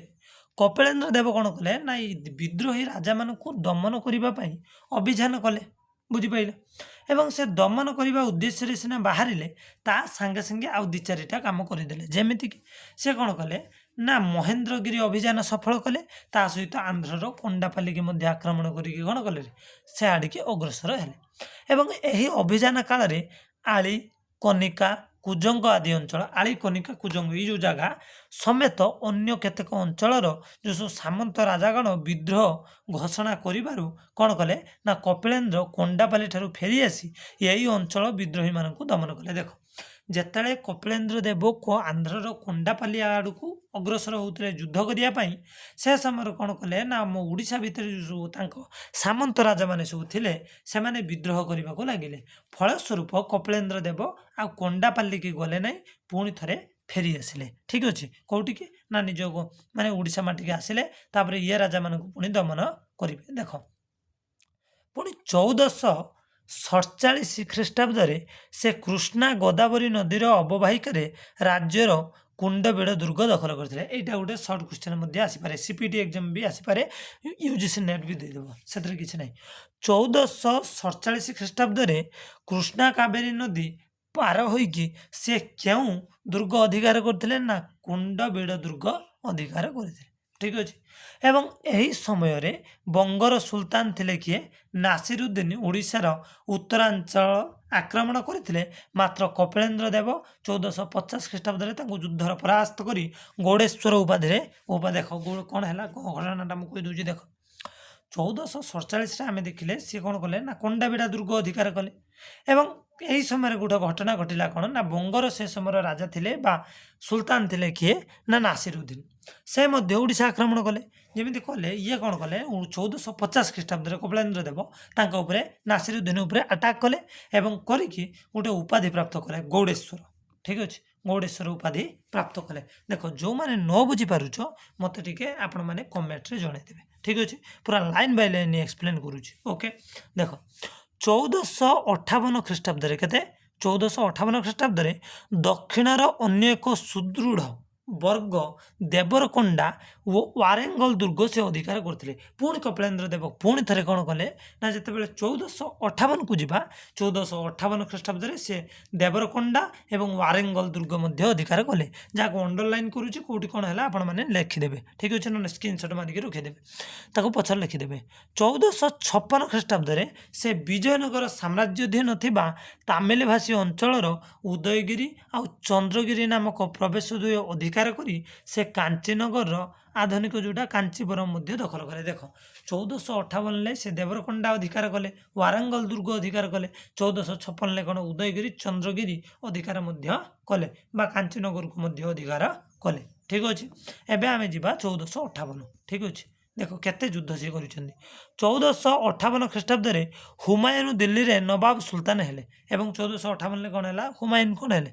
କପିଳେନ୍ଦ୍ର ଦେବ କ'ଣ କଲେ ନା ଏଇ ବିଦ୍ରୋହୀ ରାଜାମାନଙ୍କୁ ଦମନ କରିବା ପାଇଁ ଅଭିଯାନ କଲେ। ବୁଝିପାରିଲେ? ଏବଂ ସେ ଦମନ କରିବା ଉଦ୍ଦେଶ୍ୟରେ ସିନା ବାହାରିଲେ, ତା ସାଙ୍ଗେ ସାଙ୍ଗେ ଆଉ 2-4ଟା କାମ କରିଦେଲେ। ଯେମିତିକି ସେ କ'ଣ କଲେ ନା ମହେନ୍ଦ୍ରଗିରି ଅଭିଯାନ ସଫଳ କଲେ, ତା ସହିତ ଆନ୍ଧ୍ରର କୋଣ୍ଡାପାଲିକି ମଧ୍ୟ ଆକ୍ରମଣ କରିକି କ'ଣ କଲେ, ସେ ଆଡ଼ିକି ଅଗ୍ରସର ହେଲେ। ଏବଂ ଏହି ଅଭିଯାନ କାଳରେ ଆଳି, କନିକା, କୁଜଙ୍ଗ ଆଦି ଅଞ୍ଚଳ, ଆଳି, କନିକା, କୁଜଙ୍ଗ ଏଇ ଯେଉଁ ଜାଗା ସମେତ ଅନ୍ୟ କେତେକ ଅଞ୍ଚଳର ଯେଉଁ ସବୁ ସାମନ୍ତ ରାଜାଗଣ ବିଦ୍ରୋହ ଘୋଷଣା କରିବାରୁ କ'ଣ କଲେ ନା କପିଳେନ୍ଦ୍ର କୋଣ୍ଡାପାଲି ଠାରୁ ଫେରି ଆସି ଏହି ଅଞ୍ଚଳ ବିଦ୍ରୋହୀମାନଙ୍କୁ ଦମନ କଲେ। ଦେଖ, ଯେତେବେଳେ କପିଳେନ୍ଦ୍ର ଦେବ ଆନ୍ଧ୍ରର କୋଣ୍ଡାପାଲି ଆଡ଼କୁ ଅଗ୍ରସର ହେଉଥିଲେ ଯୁଦ୍ଧ କରିବା ପାଇଁ, ସେ ସମୟରେ କ'ଣ କଲେ ନା ଆମ ଓଡ଼ିଶା ଭିତରେ ଯେଉଁ ତାଙ୍କ ସାମନ୍ତ ରାଜାମାନେ ସବୁ ଥିଲେ, ସେମାନେ ବିଦ୍ରୋହ କରିବାକୁ ଲାଗିଲେ। ଫଳସ୍ୱରୂପ କପିଳେନ୍ଦ୍ର ଦେବ ଆଉ କୋଣ୍ଡାପାଲିକି ଗଲେ ନାହିଁ, ପୁଣି ଥରେ ଫେରି ଆସିଲେ। ଠିକ୍ ଅଛି। କେଉଁଠିକି ନା ନିଜ ମାନେ ଓଡ଼ିଶା ମାଟିକି ଆସିଲେ, ତାପରେ ଇଏ ରାଜାମାନଙ୍କୁ ପୁଣି ଦମନ କରିବେ। ଦେଖ, ପୁଣି 1447 ଖ୍ରୀଷ୍ଟାବ୍ଦରେ ସେ କୃଷ୍ଣା ଗୋଦାବରୀ ନଦୀର ଅବବାହିକାରେ ରାଜ୍ୟର କୁଣ୍ଡବିଡ଼ ଦୁର୍ଗ ଦଖଲ କରିଥିଲେ। ଏଇଟା ଗୋଟେ ସର୍ଟ କ୍ୱେଶ୍ଚନ୍ ମଧ୍ୟ ଆସିପାରେ, ସିପିଟି ଏକ୍ଜାମ୍ ବି ଆସିପାରେ, UGC ନେଟ୍ ବି ଦେଇଦେବ, ସେଥିରେ କିଛି ନାହିଁ। 1447 ଖ୍ରୀଷ୍ଟାବ୍ଦରେ କୃଷ୍ଣା କାବେରୀ ନଦୀ ପାର ହୋଇକି ସେ କେଉଁ ଦୁର୍ଗ ଅଧିକାର କରିଥିଲେ ନା କୁଣ୍ଡବିଡ଼ ଦୁର୍ଗ ଅଧିକାର କରିଥିଲେ। ଠିକ୍ ଅଛି। ଏବଂ ଏହି ସମୟରେ ବଙ୍ଗର ସୁଲତାନ ଥିଲେ କିଏ? ନାସିରୁଦ୍ଦିନ ଓଡ଼ିଶାର ଉତ୍ତରାଞ୍ଚଳ ଆକ୍ରମଣ କରିଥିଲେ। ମାତ୍ର କପିଳେନ୍ଦ୍ର ଦେବ 1450 ଖ୍ରୀଷ୍ଟାବ୍ଦରେ ତାଙ୍କୁ ଯୁଦ୍ଧର ପରାସ୍ତ କରି ଗୌଡ଼େଶ୍ୱର ଉପାଧିରେ ଦେଖ କ'ଣ ହେଲା ଘଟଣାଟା ମୁଁ କହିଦେଉଛି। ଦେଖ, 1447ରେ ଆମେ ଦେଖିଲେ ସିଏ କ'ଣ କଲେ ନା କୋଣ୍ଡାବିଡ଼ା ଦୁର୍ଗ ଅଧିକାର କଲେ। ଏବଂ ଏହି ସମୟରେ ଗୋଟେ ଘଟଣା ଘଟିଲା କ'ଣ ନା ବଙ୍ଗର ସେ ସମୟର ରାଜା ଥିଲେ ବା ସୁଲତାନ ଥିଲେ କିଏ ନା ନାସିରୁଦ୍ଦିନ। ସେ ମଧ୍ୟ ଓଡ଼ିଶା ଆକ୍ରମଣ କଲେ। ଯେମିତି କଲେ ଇଏ କ'ଣ କଲେ 1450 ଖ୍ରୀଷ୍ଟାବ୍ଦରେ କପିଳେନ୍ଦ୍ର ଦେବ ତାଙ୍କ ଉପରେ ନାସିରୁଦ୍ଦିନ ଉପରେ ଆଟାକ୍ କଲେ ଏବଂ କରିକି ଗୋଟେ ଉପାଧି ପ୍ରାପ୍ତ କଲେ ଗୌଡ଼େଶ୍ୱର। ଠିକ୍ ଅଛି। ଗୌଡ଼େଶ୍ୱର ଉପାଧି ପ୍ରାପ୍ତ କଲେ। ଦେଖ, ଯେଉଁମାନେ ନ ବୁଝିପାରୁଛ ମୋତେ ଟିକେ ଆପଣମାନେ କମେଣ୍ଟରେ ଜଣାଇଦେବେ। ଠିକ୍ ଅଛି। ପୁରା ଲାଇନ୍ ବାଇ ଲାଇନ୍ ଏକ୍ସପ୍ଲେନ୍ କରୁଛି। ଓକେ। ଦେଖ, 1458 ଖ୍ରୀଷ୍ଟାବ୍ଦରେ କେତେ? 1458 ଖ୍ରୀଷ୍ଟାବ୍ଦରେ ଦକ୍ଷିଣର ଅନ୍ୟ ଏକ ସୁଦୃଢ଼ ବର୍ଗ ଦେବରକୋଣ୍ଡା ଓ ୱାରେଙ୍ଗଲ ଦୁର୍ଗ ସେ ଅଧିକାର କରିଥିଲେ। ପୁଣି କପିଳେନ୍ଦ୍ର ଦେବ ପୁଣି ଥରେ କ'ଣ କଲେ ନା ଯେତେବେଳେ 1458କୁ ଯିବା, 1458 ଖ୍ରୀଷ୍ଟାବ୍ଦରେ ସେ ଦେବରକୋଣ୍ଡା ଏବଂ ୱାରେଙ୍ଗଲ ଦୁର୍ଗ ମଧ୍ୟ ଅଧିକାର କଲେ। ଯାହାକୁ ଅଣ୍ଡରଲାଇନ୍ କରୁଛି, କେଉଁଠି କ'ଣ ହେଲା ଆପଣମାନେ ଲେଖିଦେବେ। ଠିକ୍ ଅଛି। ନହେଲେ ସ୍କ୍ରିନଶଟ୍ ମାରିକି ରଖିଦେବେ, ତାକୁ ପଛରେ ଲେଖିଦେବେ। 1456 ଖ୍ରୀଷ୍ଟାବ୍ଦରେ ସେ ବିଜୟନଗର ସାମ୍ରାଜ୍ୟାଧୀନ ଥିବା ତାମିଲ ଭାଷୀ ଅଞ୍ଚଳର ଉଦୟଗିରି ଆଉ ଚନ୍ଦ୍ରଗିରି ନାମକ ପ୍ରବେଶ ଦ୍ୱୟ ଅଧିକାର କରି ସେ କାଞ୍ଚିନଗରର ଆଧୁନିକ ଯେଉଁଟା କାଞ୍ଚିପୁରମ୍ ମଧ୍ୟ ଦଖଲ କଲେ। ଦେଖ, 1458ରେ ସେ ଦେବରକୋଣ୍ଡା ଅଧିକାର କଲେ, ୱାରାଙ୍ଗଲ ଦୁର୍ଗ ଅଧିକାର କଲେ। 1456ରେ କ'ଣ ଉଦୟଗିରି, ଚନ୍ଦ୍ରଗିରି ଅଧିକାର ମଧ୍ୟ କଲେ ବା କାଞ୍ଚିନଗରକୁ ମଧ୍ୟ ଅଧିକାର କଲେ। ଠିକ୍ ଅଛି। ଏବେ ଆମେ ଯିବା 1458। ଠିକ୍ ଅଛି। ଦେଖ, କେତେ ଯୁଦ୍ଧ ସିଏ କରିଛନ୍ତି। 1458 ଖ୍ରୀଷ୍ଟାବ୍ଦରେ ହୁମାୟୁନ ଦିଲ୍ଲୀରେ ନବାବ ସୁଲତାନ ହେଲେ ଏବଂ 1458ରେ କ'ଣ ହେଲା? ହୁମାୟୁନ କ'ଣ ହେଲେ?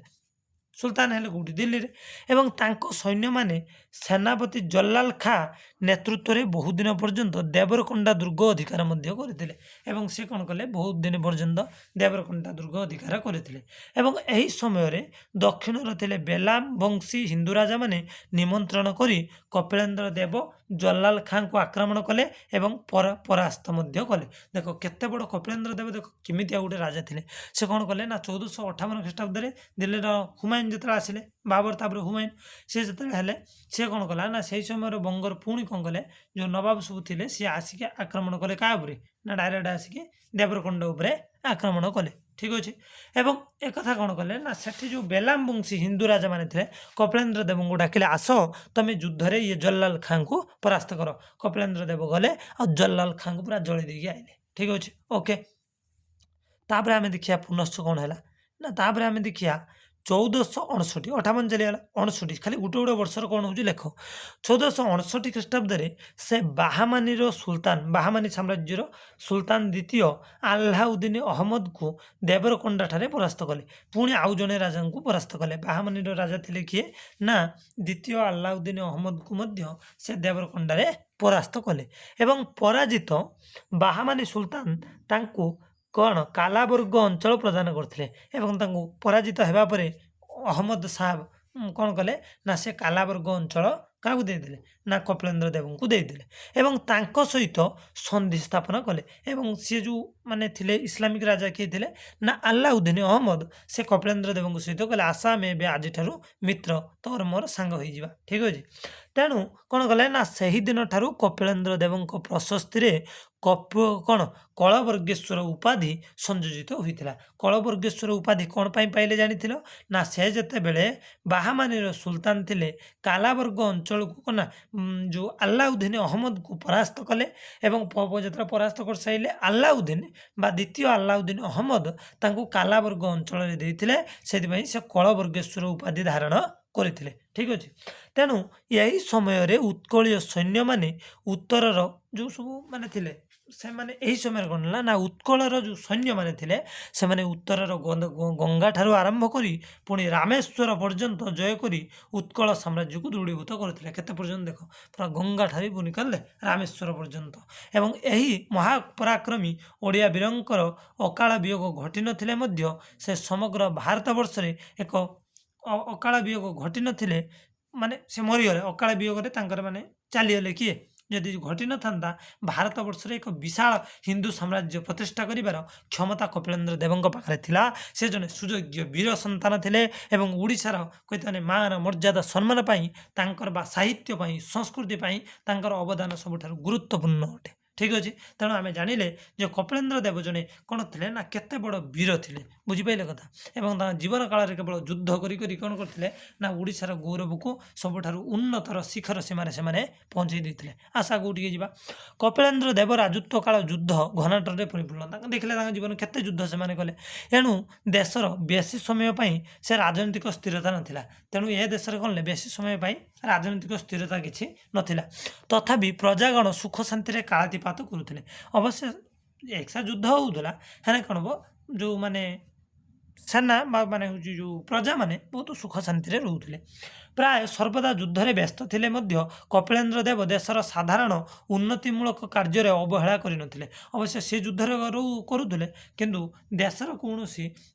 ସୁଲତାନ ହେଲେ କେଉଁଠି ଦିଲ୍ଲୀରେ। ଏବଂ ତାଙ୍କ ସୈନ୍ୟମାନେ ସେନାପତି ଜଲାଲ ଖାଁ ନେତୃତ୍ୱରେ ବହୁତ ଦିନ ପର୍ଯ୍ୟନ୍ତ ଦେବରକୋଣ୍ଡା ଦୁର୍ଗ ଅଧିକାର ମଧ୍ୟ କରିଥିଲେ। ଏବଂ ସେ କ'ଣ କଲେ, ବହୁତ ଦିନ ପର୍ଯ୍ୟନ୍ତ ଦେବରକୋଣ୍ଡା ଦୁର୍ଗ ଅଧିକାର କରିଥିଲେ। ଏବଂ ଏହି ସମୟରେ ଦକ୍ଷିଣରେ ଥିଲେ ବେଲାମ ବଂଶୀ ହିନ୍ଦୁ ରାଜାମାନେ ନିମନ୍ତ୍ରଣ କରି କପିଳେନ୍ଦ୍ର ଦେବ ଜଲାଲ ଖାଁଙ୍କୁ ଆକ୍ରମଣ କଲେ ଏବଂ ପରାସ୍ତ ମଧ୍ୟ କଲେ। ଦେଖ କେତେ ବଡ଼ କପିଳେନ୍ଦ୍ର ଦେବ, ଦେଖ କେମିତିଆ ଗୋଟେ ରାଜା ଥିଲେ। ସେ କ'ଣ କଲେ ନା 1458 ଖ୍ରୀଷ୍ଟାବ୍ଦରେ ଦିଲ୍ଲୀର ହୁମାୟୁନ ଯେତେବେଳେ ଆସିଲେ, ବାବର ତାପରେ ହୁମାୟୁନ, ସେ ଯେତେବେଳେ ହେଲେ, ସେ କ'ଣ କଲା ନା ସେହି ସମୟରେ ବଙ୍ଗର ପୁଣି କ'ଣ କଲେ, ଯେଉଁ ନବାବ ସବୁ ଥିଲେ ସିଏ ଆସିକି ଆକ୍ରମଣ କଲେ କାହା ଉପରେ ନା ଡାଇରେକ୍ଟ ଆସିକି ଦେବରକୋଣ୍ଡ ଉପରେ ଆକ୍ରମଣ କଲେ। ଠିକ୍ ଅଛି। ଏବଂ ଏକଥା କ'ଣ କଲେ ନା ସେଠି ଯେଉଁ ବେଲାମ ବଂଶୀ ହିନ୍ଦୁ ରାଜାମାନେ ଥିଲେ କପିଳେନ୍ଦ୍ର ଦେବଙ୍କୁ ଡାକିଲେ, ଆସ ତମେ ଯୁଦ୍ଧରେ ଇଏ ଜଲାଲ ଖାଁଙ୍କୁ ପରାସ୍ତ କର। କପିଳେନ୍ଦ୍ର ଦେବ ଗଲେ ଆଉ ଜଲାଲ ଖାଁଙ୍କୁ ପୁରା ଜଳି ଦେଇକି ଆଇଲେ। ଠିକ୍ ଅଛି, ଓକେ। ତାପରେ ଆମେ ଦେଖିବା ପୁନଶ୍ଚ କ'ଣ ହେଲା ନା, ତାପରେ ଆମେ ଦେଖିବା 1459, 58 ଚାଲିଗଲା, 59, ଖାଲି ଗୋଟେ ଗୋଟେ ବର୍ଷର କ'ଣ ହେଉଛି ଲେଖ। 1459 ଖ୍ରୀଷ୍ଟାବ୍ଦରେ ସେ ବାହାମାନିର ସୁଲତାନ, ବାହାମାନି ସାମ୍ରାଜ୍ୟର ସୁଲତାନ ଦ୍ୱିତୀୟ ଆଲ୍ଲାଉଦ୍ଦିନ ଅହମ୍ମଦକୁ ଦେବରକୋଣ୍ଡାଠାରେ ପରାସ୍ତ କଲେ। ପୁଣି ଆଉ ଜଣେ ରାଜାଙ୍କୁ ପରାସ୍ତ କଲେ। ବାହାମାନିର ରାଜା ଥିଲେ କିଏ ନା ଦ୍ୱିତୀୟ ଆଲ୍ଲାଉଦ୍ଦିନ ଅହମ୍ମଦକୁ ମଧ୍ୟ ସେ ଦେବରକୋଣ୍ଡାରେ ପରାସ୍ତ କଲେ। ଏବଂ ପରାଜିତ ବାହାମାନି ସୁଲତାନ ତାଙ୍କୁ କ'ଣ କାଲାବର୍ଗ ଅଞ୍ଚଳ ପ୍ରଦାନ କରିଥିଲେ। ଏବଂ ତାଙ୍କୁ ପରାଜିତ ହେବା ପରେ ଅହମ୍ମଦ ସାହେବ କ'ଣ କଲେ ନା ସେ କାଲାବର୍ଗ ଅଞ୍ଚଳ କାହାକୁ ଦେଇଥିଲେ ନା କପିଳେନ୍ଦ୍ର ଦେବଙ୍କୁ ଦେଇଥିଲେ। ଏବଂ ତାଙ୍କ ସହିତ ସନ୍ଧି ସ୍ଥାପନ କଲେ। ଏବଂ ସିଏ ଯେଉଁ ମାନେ ଥିଲେ ଇସଲାମିକ ରାଜା କିଏ ଥିଲେ ନା ଆଲ୍ଲାଉଦ୍ଦିନ ଅହମ୍ମଦ, ସେ କପିଳେନ୍ଦ୍ର ଦେବଙ୍କ ସହିତ କହିଲେ, ଆଶା ଆମେ ଏବେ ଆଜିଠାରୁ ମିତ୍ର, ତୋର ମୋର ସାଙ୍ଗ ହେଇଯିବା। ଠିକ୍ ଅଛି। ତେଣୁ କ'ଣ କଲେ ନା ସେହିଦିନ ଠାରୁ କପିଳେନ୍ଦ୍ର ଦେବଙ୍କ ପ୍ରଶସ୍ତିରେ କ'ଣ କଳବର୍ଗେଶ୍ୱର ଉପାଧି ସଂଯୋଜିତ ହୋଇଥିଲା। କଳବର୍ଗେଶ୍ୱର ଉପାଧି କ'ଣ ପାଇଁ ପାଇଲେ ଜାଣିଥିଲ ନା ସେ ଯେତେବେଳେ ବାହାମାନିର ସୁଲତାନ ଥିଲେ କାଲାବର୍ଗ ଅଞ୍ଚଳକୁ ନା ଯେଉଁ ଆଲ୍ଲାଉଦ୍ଦିନ ଅହମ୍ମଦକୁ ପରାସ୍ତ କଲେ। ଏବଂ ଯେତେବେଳେ ପରାସ୍ତ କରିସାରିଲେ ଆଲ୍ଲାଉଦ୍ଦିନ ବା ଦ୍ୱିତୀୟ ଆଲ୍ଲାଉଦ୍ଦିନ ଅହମ୍ମଦ ତାଙ୍କୁ କାଲାବର୍ଗ ଅଞ୍ଚଳରେ ଦେଇଥିଲେ। ସେଥିପାଇଁ ସେ କଳବର୍ଗେଶ୍ୱର ଉପାଧି ଧାରଣ କରିଥିଲେ। ଠିକ୍ ଅଛି। ତେଣୁ ଏହି ସମୟରେ ଉତ୍କଳୀୟ ସୈନ୍ୟମାନେ ଉତ୍ତରର ଯେଉଁ ସବୁ ମାନେ ଥିଲେ, ସେମାନେ ଏହି ସମୟରେ କ'ଣ ହେଲା ନା ଉତ୍କଳର ଯେଉଁ ସୈନ୍ୟମାନେ ଥିଲେ ସେମାନେ ଉତ୍ତରର ଗଙ୍ଗାଠାରୁ ଆରମ୍ଭ କରି ପୁଣି ରାମେଶ୍ୱର ପର୍ଯ୍ୟନ୍ତ ଜୟ କରି ଉତ୍କଳ ସାମ୍ରାଜ୍ୟକୁ ଦୃଢ଼ୀଭୂତ କରିଥିଲେ। କେତେ ପର୍ଯ୍ୟନ୍ତ ଦେଖ, ପୁରା ଗଙ୍ଗାଠାରୁ ବୁନି କଲେ ରାମେଶ୍ୱର ପର୍ଯ୍ୟନ୍ତ। ଏବଂ ଏହି ମହାପରାକ୍ରମୀ ଓଡ଼ିଆ ବୀରଙ୍କର ଅକାଳ ବିୟୋଗ ଘଟିନଥିଲେ ମଧ୍ୟ ସେ ସମଗ୍ର ଭାରତବର୍ଷରେ ଏକ ଅକାଳ ବିୟୋଗ ଘଟିନଥିଲେ, ମାନେ ସେ ମରିଗଲେ ଅକାଳ ବିୟୋଗରେ, ତାଙ୍କର ମାନେ ଚାଲିଗଲେ କିଏ, ଯଦି ଘଟିନଥାନ୍ତା ଭାରତବର୍ଷରେ ଏକ ବିଶାଳ ହିନ୍ଦୁ ସାମ୍ରାଜ୍ୟ ପ୍ରତିଷ୍ଠା କରିବାର କ୍ଷମତା କପିଳେନ୍ଦ୍ର ଦେବଙ୍କ ପାଖରେ ଥିଲା। ସେ ଜଣେ ସୁଯୋଗ୍ୟ ବୀର ସନ୍ତାନ ଥିଲେ ଏବଂ ଓଡ଼ିଶାର କହିଥାନେ ମାନ ମର୍ଯ୍ୟାଦା ସମ୍ମାନ ପାଇଁ ତାଙ୍କର ବା ସାହିତ୍ୟ ପାଇଁ ସଂସ୍କୃତି ପାଇଁ ତାଙ୍କର ଅବଦାନ ସବୁଠାରୁ ଗୁରୁତ୍ୱପୂର୍ଣ୍ଣ ଅଟେ। ଠିକ୍ ଅଛି। ତେଣୁ ଆମେ ଜାଣିଲେ ଯେ କପିଳେନ୍ଦ୍ର ଦେବ ଜଣେ କ'ଣ ଥିଲେ ନା କେତେ ବଡ଼ ବୀର ଥିଲେ, ବୁଝିପାରିଲେ କଥା। ଏବଂ ତାଙ୍କ ଜୀବନ କାଳରେ କେବଳ ଯୁଦ୍ଧ କରି କରି କ'ଣ କରିଥିଲେ ନା ଓଡ଼ିଶାର ଗୌରବକୁ ସବୁଠାରୁ ଉନ୍ନତର ଶିଖର ସୀମାରେ ସେମାନେ ପହଞ୍ଚାଇ ଦେଇଥିଲେ। ଆଶା ଆଗକୁ ଟିକେ ଯିବା। କପିଳେନ୍ଦ୍ର ଦେବ ରାଜତ୍ୱ କାଳ ଯୁଦ୍ଧ ଘନାଟରେ ପରିପୂର୍ଣ୍ଣ। ତାଙ୍କ ଦେଖିଲେ ତାଙ୍କ ଜୀବନ କେତେ ଯୁଦ୍ଧ ସେମାନେ କଲେ। ଏଣୁ ଦେଶର ବେଶୀ ସମୟ ପାଇଁ ସେ ରାଜନୈତିକ ସ୍ଥିରତା ନଥିଲା। ତେଣୁ ଏ ଦେଶରେ କ'ଣ ବେଶୀ ସମୟ ପାଇଁ ରାଜନୈତିକ ସ୍ଥିରତା କିଛି ନଥିଲା। ତଥାପି ପ୍ରଜାଗଣ ସୁଖ ଶାନ୍ତିରେ କାଳାତିପାତ କରୁଥିଲେ। ଅବଶ୍ୟ ଏକ୍ସା ଯୁଦ୍ଧ ହେଉଥିଲା, ହେଲେ କ'ଣ ହବ ଯେଉଁ ମାନେ ସେନା ବା ମାନେ ହେଉଛି ଯେଉଁ ପ୍ରଜାମାନେ ବହୁତ ସୁଖ ଶାନ୍ତିରେ ରହୁଥିଲେ। ପ୍ରାୟ ସର୍ବଦା ଯୁଦ୍ଧରେ ବ୍ୟସ୍ତ ଥିଲେ ମଧ୍ୟ କପିଳେନ୍ଦ୍ର ଦେବ ଦେଶର ସାଧାରଣ ଉନ୍ନତିମୂଳକ କାର୍ଯ୍ୟରେ ଅବହେଳା କରିନଥିଲେ। ଅବଶ୍ୟ ସେ ଯୁଦ୍ଧରେ କରୁଥିଲେ, କିନ୍ତୁ ଦେଶର କୌଣସି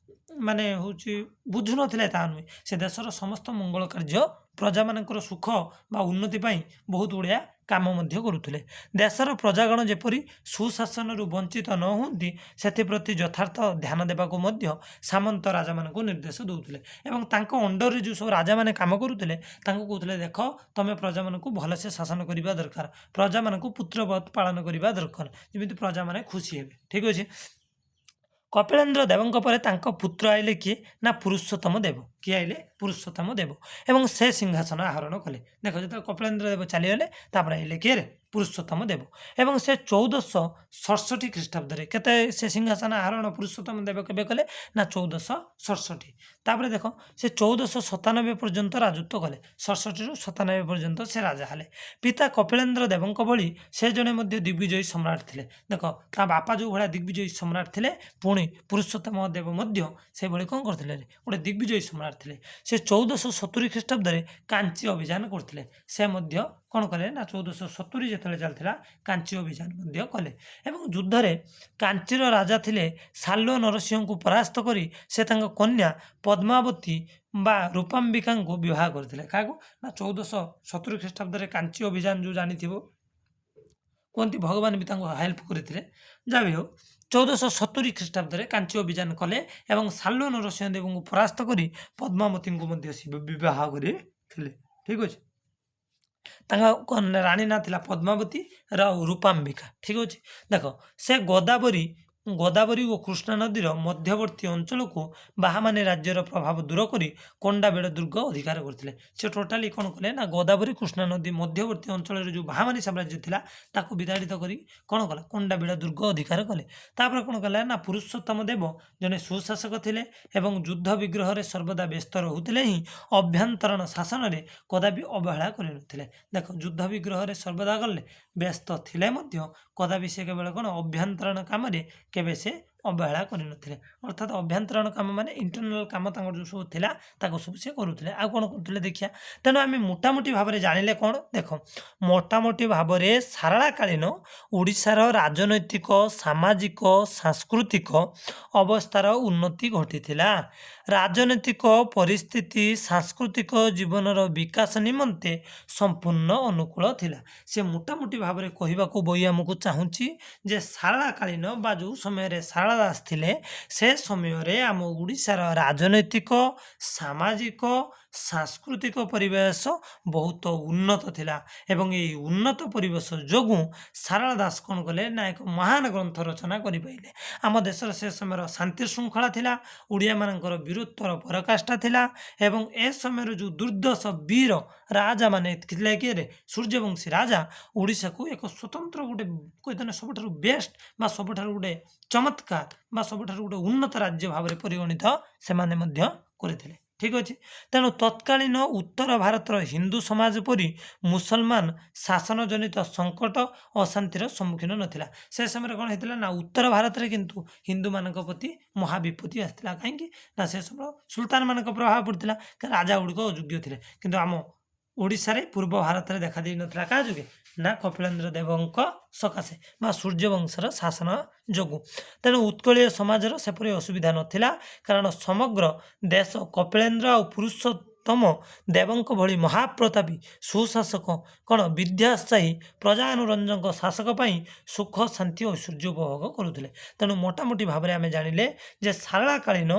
ମାନେ ହେଉଛି ବୁଝୁନଥିଲେ ତାହା ନୁହେଁ। ସେ ଦେଶର ସମସ୍ତ ମଙ୍ଗଳ କାର୍ଯ୍ୟ, ପ୍ରଜାମାନଙ୍କର ସୁଖ ବା ଉନ୍ନତି ପାଇଁ ବହୁତ ଗୁଡ଼ିଏ କାମ ମଧ୍ୟ କରୁଥିଲେ। ଦେଶର ପ୍ରଜାଗଣ ଯେପରି ସୁଶାସନରୁ ବଞ୍ଚିତ ନ ହୁଅନ୍ତି ସେଥିପ୍ରତି ଯଥାର୍ଥ ଧ୍ୟାନ ଦେବାକୁ ମଧ୍ୟ ସାମନ୍ତ ରାଜାମାନଙ୍କୁ ନିର୍ଦ୍ଦେଶ ଦେଉଥିଲେ। ଏବଂ ତାଙ୍କ ଅଣ୍ଡରରେ ଯେଉଁ ସବୁ ରାଜାମାନେ କାମ କରୁଥିଲେ ତାଙ୍କୁ କହୁଥିଲେ, ଦେଖ ତମେ ପ୍ରଜାମାନଙ୍କୁ ଭଲସେ ଶାସନ କରିବା ଦରକାର, ପ୍ରଜାମାନଙ୍କୁ ପୁତ୍ରବତ ପାଳନ କରିବା ଦରକାର, ଯେମିତି ପ୍ରଜାମାନେ ଖୁସି ହେବେ। ଠିକ୍ ଅଛି। କପିଳେନ୍ଦ୍ର ଦେବଙ୍କ ପରେ ତାଙ୍କ ପୁତ୍ର ଆଇଲେ କିଏ ନା ପୁରୁଷୋତ୍ତମ ଦେବ। କିଏ ଆଇଲେ? ପୁରୁଷୋତ୍ତମ ଦେବ। ଏବଂ ସେ ସିଂହାସନ ଆହରଣ କଲେ। ଦେଖ ଯେତେବେଳେ କପିଳେନ୍ଦ୍ର ଦେବ ଚାଲିଗଲେ ତାପରେ ଆଇଲେ କିଏ ରେ? ପୁରୁଷୋତ୍ତମ ଦେବ। ଏବଂ ସେ 1467 ଖ୍ରୀଷ୍ଟାବ୍ଦରେ କେତେ ସେ ସିଂହାସନ ଆହରଣ ପୁରୁଷୋତ୍ତମ ଦେବ କେବେ କଲେ ନା 1467। ତାପରେ ଦେଖ ସେ 1497 ପର୍ଯ୍ୟନ୍ତ ରାଜତ୍ୱ କଲେ। 67ରୁ 97 ପର୍ଯ୍ୟନ୍ତ ସେ ରାଜା ହେଲେ। ପିତା କପିଳେନ୍ଦ୍ର ଦେବଙ୍କ ଭଳି ସେ ଜଣେ ମଧ୍ୟ ଦିଗ୍ବିଜୟୀ ସମ୍ରାଟ ଥିଲେ। ଦେଖ ତା ବାପା ଯେଉଁ ଭଳିଆ ଦିଗ୍ବିଜୟୀ ସମ୍ରାଟ ଥିଲେ, ପୁଣି ପୁରୁଷୋତ୍ତମ ଦେବ ମଧ୍ୟ ସେଭଳି କ'ଣ କରିଥିଲେ ଗୋଟେ ଦିଗ୍ବିଜୟୀ ସମ୍ରାଟ ସମ୍ରାଟ ଥିଲେ। ସେ 1470 ଖ୍ରୀଷ୍ଟାବ୍ଦରେ କାଞ୍ଚି ଅଭିଯାନ କରିଥିଲେ। ସେ ମଧ୍ୟ କ'ଣ କଲେ ନା 1470 ଯେତେବେଳେ ଚାଲିଥିଲା କାଞ୍ଚି ଅଭିଯାନ ମଧ୍ୟ କଲେ ଏବଂ ଯୁଦ୍ଧରେ କାଞ୍ଚିର ରାଜା ଥିଲେ ସାଲ୍ବ ନରସିଂହଙ୍କୁ ପରାସ୍ତ କରି ସେ ତାଙ୍କ କନ୍ୟା ପଦ୍ମାବତୀ ବା ରୂପାମ୍ବିକାଙ୍କୁ ବିବାହ କରିଥିଲେ। କାହାକୁ ନା 1470 ଖ୍ରୀଷ୍ଟାବ୍ଦରେ କାଞ୍ଚି ଅଭିଯାନ ଯେଉଁ ଜାଣିଥିବ କୁହନ୍ତି ଭଗବାନ ବି ତାଙ୍କୁ ହେଲ୍ପ କରିଥିଲେ। ଯାହା ବି ହେଉ 1470 ଖ୍ରୀଷ୍ଟାବ୍ଦରେ କାଞ୍ଚି ଅଭିଯାନ କଲେ ଏବଂ ସାଲ୍ବ ନରସିଂହ ଦେବଙ୍କୁ ପରାସ୍ତ କରି ପଦ୍ମାବତୀଙ୍କୁ ମଧ୍ୟ ସେ ବିବାହ କରିଥିଲେ। ଠିକ୍ ଅଛି। ତାଙ୍କ ରାଣୀ ନାଁ ଥିଲା ପଦ୍ମାବତୀ ରୂପାମ୍ବିକା। ଠିକ୍ ଅଛି। ଦେଖ ସେ ଗୋଦାବରୀ ଓ କୃଷ୍ଣା ନଦୀର ମଧ୍ୟବର୍ତ୍ତୀ ଅଞ୍ଚଳକୁ ବାହାମାନେ ରାଜ୍ୟର ପ୍ରଭାବ ଦୂର କରି କୋଣ୍ଡାବେଡ଼ ଦୁର୍ଗ ଅଧିକାର କରିଥିଲେ। ସେ ଟୋଟାଲି କ'ଣ କଲେ ନା ଗୋଦାବରୀ କୃଷ୍ଣା ନଦୀ ମଧ୍ୟବର୍ତ୍ତୀ ଅଞ୍ଚଳରେ ଯେଉଁ ବାହାମାନୀ ସାମ୍ରାଜ୍ୟ ଥିଲା ତାକୁ ବିତାଡ଼ିତ କରି କ'ଣ କଲା କୋଣ୍ଡାବେଡ଼ ଦୁର୍ଗ ଅଧିକାର କଲେ। ତାପରେ କ'ଣ କଲା ନା ପୁରୁଷୋତ୍ତମ ଦେବ ଜଣେ ସୁଶାସକ ଥିଲେ ଏବଂ ଯୁଦ୍ଧ ବିଗ୍ରହରେ ସର୍ବଦା ବ୍ୟସ୍ତ ରହୁଥିଲେ ହିଁ ଅଭ୍ୟନ୍ତରୀଣ ଶାସନରେ କଦାପି ଅବହେଳା କରିନଥିଲେ। ଦେଖ ଯୁଦ୍ଧ ବିଗ୍ରହରେ ସର୍ବଦା ଗଲେ ବ୍ୟସ୍ତ ଥିଲେ ମଧ୍ୟ କଦାପି ସେ କେବଳ କ'ଣ ଅଭ୍ୟନ୍ତରୀଣ କାମରେ କେବେ ସେ ଅବହେଳା କରିନଥିଲେ। ଅର୍ଥାତ୍ ଅଭ୍ୟନ୍ତରୀଣ କାମ ମାନେ ଇଣ୍ଟରନାଲ କାମ ତାଙ୍କର ଯେଉଁ ସବୁ ଥିଲା ତାକୁ ସବୁ ସେ କରୁଥିଲେ। ଆଉ କ'ଣ କରୁଥିଲେ ଦେଖିବା। ତେଣୁ ଆମେ ମୋଟାମୋଟି ଭାବରେ ଜାଣିଲେ କ'ଣ ଦେଖ ମୋଟାମୋଟି ଭାବରେ ସାରଳାକାଳୀନ ଓଡ଼ିଶାର ରାଜନୈତିକ ସାମାଜିକ ସାଂସ୍କୃତିକ ଅବସ୍ଥାର ଉନ୍ନତି ଘଟିଥିଲା। ରାଜନୈତିକ ପରିସ୍ଥିତି ସାଂସ୍କୃତିକ ଜୀବନର ବିକାଶ ନିମନ୍ତେ ସମ୍ପୂର୍ଣ୍ଣ ଅନୁକୂଳ ଥିଲା। ସେ ମୋଟାମୋଟି ଭାବରେ କହିବାକୁ ବହି ଆମକୁ ଚାହୁଁଛି ଯେ ସାରଳାକାଳୀନ ବା ଯେଉଁ ସମୟରେ ସାରଳା ଦାସ ଥିଲେ ସେ ସମୟରେ ଆମ ଓଡ଼ିଶାର ରାଜନୈତିକ ସାମାଜିକ ସାଂସ୍କୃତିକ ପରିବେଶ ବହୁତ ଉନ୍ନତ ଥିଲା ଏବଂ ଏହି ଉନ୍ନତ ପରିବେଶ ଯୋଗୁଁ ସାରଳା ଦାସ କ'ଣ କଲେ ନା ଏକ ମହାନ ଗ୍ରନ୍ଥ ରଚନା କରିପାରିଲେ। ଆମ ଦେଶର ସେ ସମୟର ଶାନ୍ତି ଶୃଙ୍ଖଳା ଥିଲା, ଓଡ଼ିଆମାନଙ୍କର ବୀରତ୍ୱର ପରାକାଷ୍ଠା ଥିଲା ଏବଂ ଏ ସମୟର ଯେଉଁ ଦୁର୍ଦ୍ଦଶ ବୀର ରାଜାମାନେ ଥିଲେ କିରେ ସୂର୍ଯ୍ୟବଂଶୀ ରାଜା ଓଡ଼ିଶାକୁ ଏକ ସ୍ୱତନ୍ତ୍ର ଗୋଟେ କହିଥାନେ ସବୁଠାରୁ ବେଷ୍ଟ ବା ସବୁଠାରୁ ଗୋଟେ ଚମତ୍କାର ବା ସବୁଠାରୁ ଗୋଟେ ଉନ୍ନତ ରାଜ୍ୟ ଭାବରେ ପରିଗଣିତ ସେମାନେ ମଧ୍ୟ କରିଥିଲେ। ଠିକ୍ ଅଛି। ତେଣୁ ତତ୍କାଳୀନ ଉତ୍ତର ଭାରତର ହିନ୍ଦୁ ସମାଜ ପରି ମୁସଲମାନ ଶାସନ ଜନିତ ସଙ୍କଟ ଅଶାନ୍ତିର ସମ୍ମୁଖୀନ ନଥିଲା। ସେ ସମୟରେ କ'ଣ ହେଇଥିଲା ନା ଉତ୍ତର ଭାରତରେ କିନ୍ତୁ ହିନ୍ଦୁମାନଙ୍କ ପ୍ରତି ମହାବିପତ୍ତି ଆସିଥିଲା। କାହିଁକି ନା ସେ ସମୟ ସୁଲତାନମାନଙ୍କ ପ୍ରଭାବ ପଡ଼ିଥିଲା, ରାଜା ଗୁଡ଼ିକ ଅଯୋଗ୍ୟ ଥିଲେ। କିନ୍ତୁ ଆମ ଓଡ଼ିଶାରେ ପୂର୍ବ ଭାରତରେ ଦେଖାଦେଇନଥିଲା କାହା ଯୋଗେ ନା କପିଳେନ୍ଦ୍ର ଦେବଙ୍କ ସକାଶେ ବା ସୂର୍ଯ୍ୟବଂଶର ଶାସନ ଯୋଗୁଁ। ତେଣୁ ଉତ୍କଳୀୟ ସମାଜର ସେପରି ଅସୁବିଧା ନଥିଲା କାରଣ ସମଗ୍ର ଦେଶ କପିଳେନ୍ଦ୍ର ଆଉ ପୁରୁଷୋତ୍ତମ ଦେବଙ୍କ ଭଳି ମହାପ୍ରତାପୀ ସୁଶାସକ କ'ଣ ବିଦ୍ୟାସାହୀ ପ୍ରଜାନୁରଞ୍ଜକ ଶାସକ ପାଇଁ ସୁଖ ଶାନ୍ତି ଓ ଐଶ୍ୱର୍ଯ୍ୟ ଉପଭୋଗ କରୁଥିଲେ। ତେଣୁ ମୋଟାମୋଟି ଭାବରେ ଆମେ ଜାଣିଲେ ଯେ ସାରଳାକାଳୀନ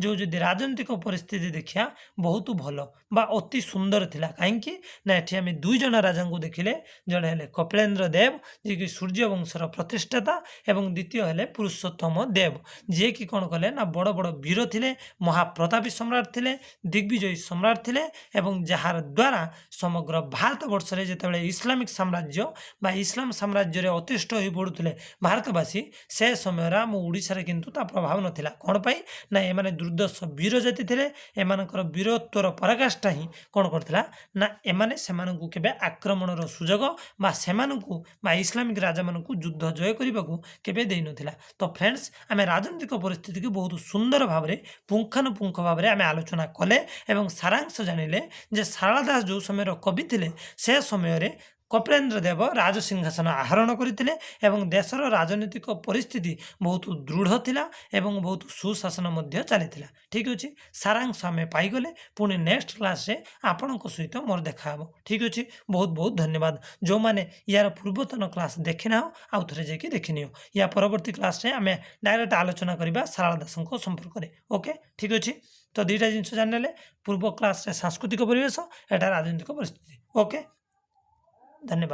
ଯେଉଁ ଯଦି ରାଜନୈତିକ ପରିସ୍ଥିତି ଦେଖିବା ବହୁତ ଭଲ ବା ଅତି ସୁନ୍ଦର ଥିଲା। କାହିଁକି ନା ଏଠି ଆମେ ଦୁଇ ଜଣ ରାଜାଙ୍କୁ ଦେଖିଲେ, ଜଣେ ହେଲେ କପିଳେନ୍ଦ୍ର ଦେବ ଯିଏକି ସୂର୍ଯ୍ୟବଂଶର ପ୍ରତିଷ୍ଠାତା ଏବଂ ଦ୍ୱିତୀୟ ହେଲେ ପୁରୁଷୋତ୍ତମ ଦେବ ଯିଏକି କ'ଣ କଲେ ନା ବଡ଼ ବଡ଼ ବୀର ଥିଲେ, ମହାପ୍ରତାପୀ ସମ୍ରାଟ ଥିଲେ, ଦିଗ୍ବିଜୟୀ ସମ୍ରାଟ ଥିଲେ ଏବଂ ଯାହାର ଦ୍ୱାରା ସମଗ୍ର ଭାରତ ବର୍ଷରେ ଯେତେବେଳେ ଇସଲାମିକ ସାମ୍ରାଜ୍ୟ ବା ଇସଲାମ ସାମ୍ରାଜ୍ୟରେ ଅତିଷ୍ଠ ହୋଇ ପଡ଼ୁଥିଲେ ଭାରତବାସୀ ସେ ସମୟରେ ଆମ ଓଡ଼ିଶାରେ କିନ୍ତୁ ତା ପ୍ରଭାବ ନଥିଲା। କ'ଣ ପାଇଁ ନା ଏମାନେ ଦୁର୍ଦ୍ଦଶ ବୀର ଜାତି ଥିଲେ, ଏମାନଙ୍କର ବୀରତ୍ୱର ପରାକାଷ୍ଠା ହିଁ କ'ଣ କରିଥିଲା ନା ଏମାନେ ସେମାନଙ୍କୁ କେବେ ଆକ୍ରମଣର ସୁଯୋଗ ବା ସେମାନଙ୍କୁ ବା ଇସଲାମିକ ରାଜାମାନଙ୍କୁ ଯୁଦ୍ଧ ଜୟ କରିବାକୁ କେବେ ଦେଇନଥିଲା। ତ ଫ୍ରେଣ୍ଡସ୍ ଆମେ ରାଜନୈତିକ ପରିସ୍ଥିତିକୁ ବହୁତ ସୁନ୍ଦର ଭାବରେ ପୁଙ୍ଖାନୁପୁଙ୍ଖ ଭାବରେ ଆମେ ଆଲୋଚନା କଲେ ଏବଂ ସାରାଂଶ ଜାଣିଲେ ଯେ ସାରଳା ଦାସ ଯେଉଁ ସମୟର କବି ଥିଲେ ସେ ସମୟରେ କପିଳେନ୍ଦ୍ର ଦେବ ରାଜସିଂହାସନ ଆହରଣ କରିଥିଲେ ଏବଂ ଦେଶର ରାଜନୈତିକ ପରିସ୍ଥିତି ବହୁତ ଦୃଢ଼ ଥିଲା ଏବଂ ବହୁତ ସୁଶାସନ ମଧ୍ୟ ଚାଲିଥିଲା। ଠିକ୍ ଅଛି। ସାରାଂଶ ଆମେ ପାଇଗଲେ। ପୁଣି ନେକ୍ସଟ କ୍ଲାସ୍ରେ ଆପଣଙ୍କ ସହିତ ମୋର ଦେଖା ହେବ। ଠିକ୍ ଅଛି। ବହୁତ ବହୁତ ଧନ୍ୟବାଦ। ଯେଉଁମାନେ ୟାର ପୂର୍ବତନ କ୍ଲାସ୍ ଦେଖିନାହ ଆଉ ଥରେ ଯାଇକି ଦେଖିନିଅ। ୟା ପରବର୍ତ୍ତୀ କ୍ଲାସ୍ରେ ଆମେ ଡାଇରେକ୍ଟ ଆଲୋଚନା କରିବା ସାରଳା ଦାସଙ୍କ ସମ୍ପର୍କରେ। ଓକେ ଠିକ୍ ଅଛି। ତ ଦୁଇଟା ଜିନିଷ ଜାଣିନେଲେ, ପୂର୍ବ କ୍ଲାସ୍ରେ ସାଂସ୍କୃତିକ ପରିବେଶ, ଏଟା ରାଜନୈତିକ ପରିସ୍ଥିତି। ଓକେ ଧନ୍ୟବାଦ।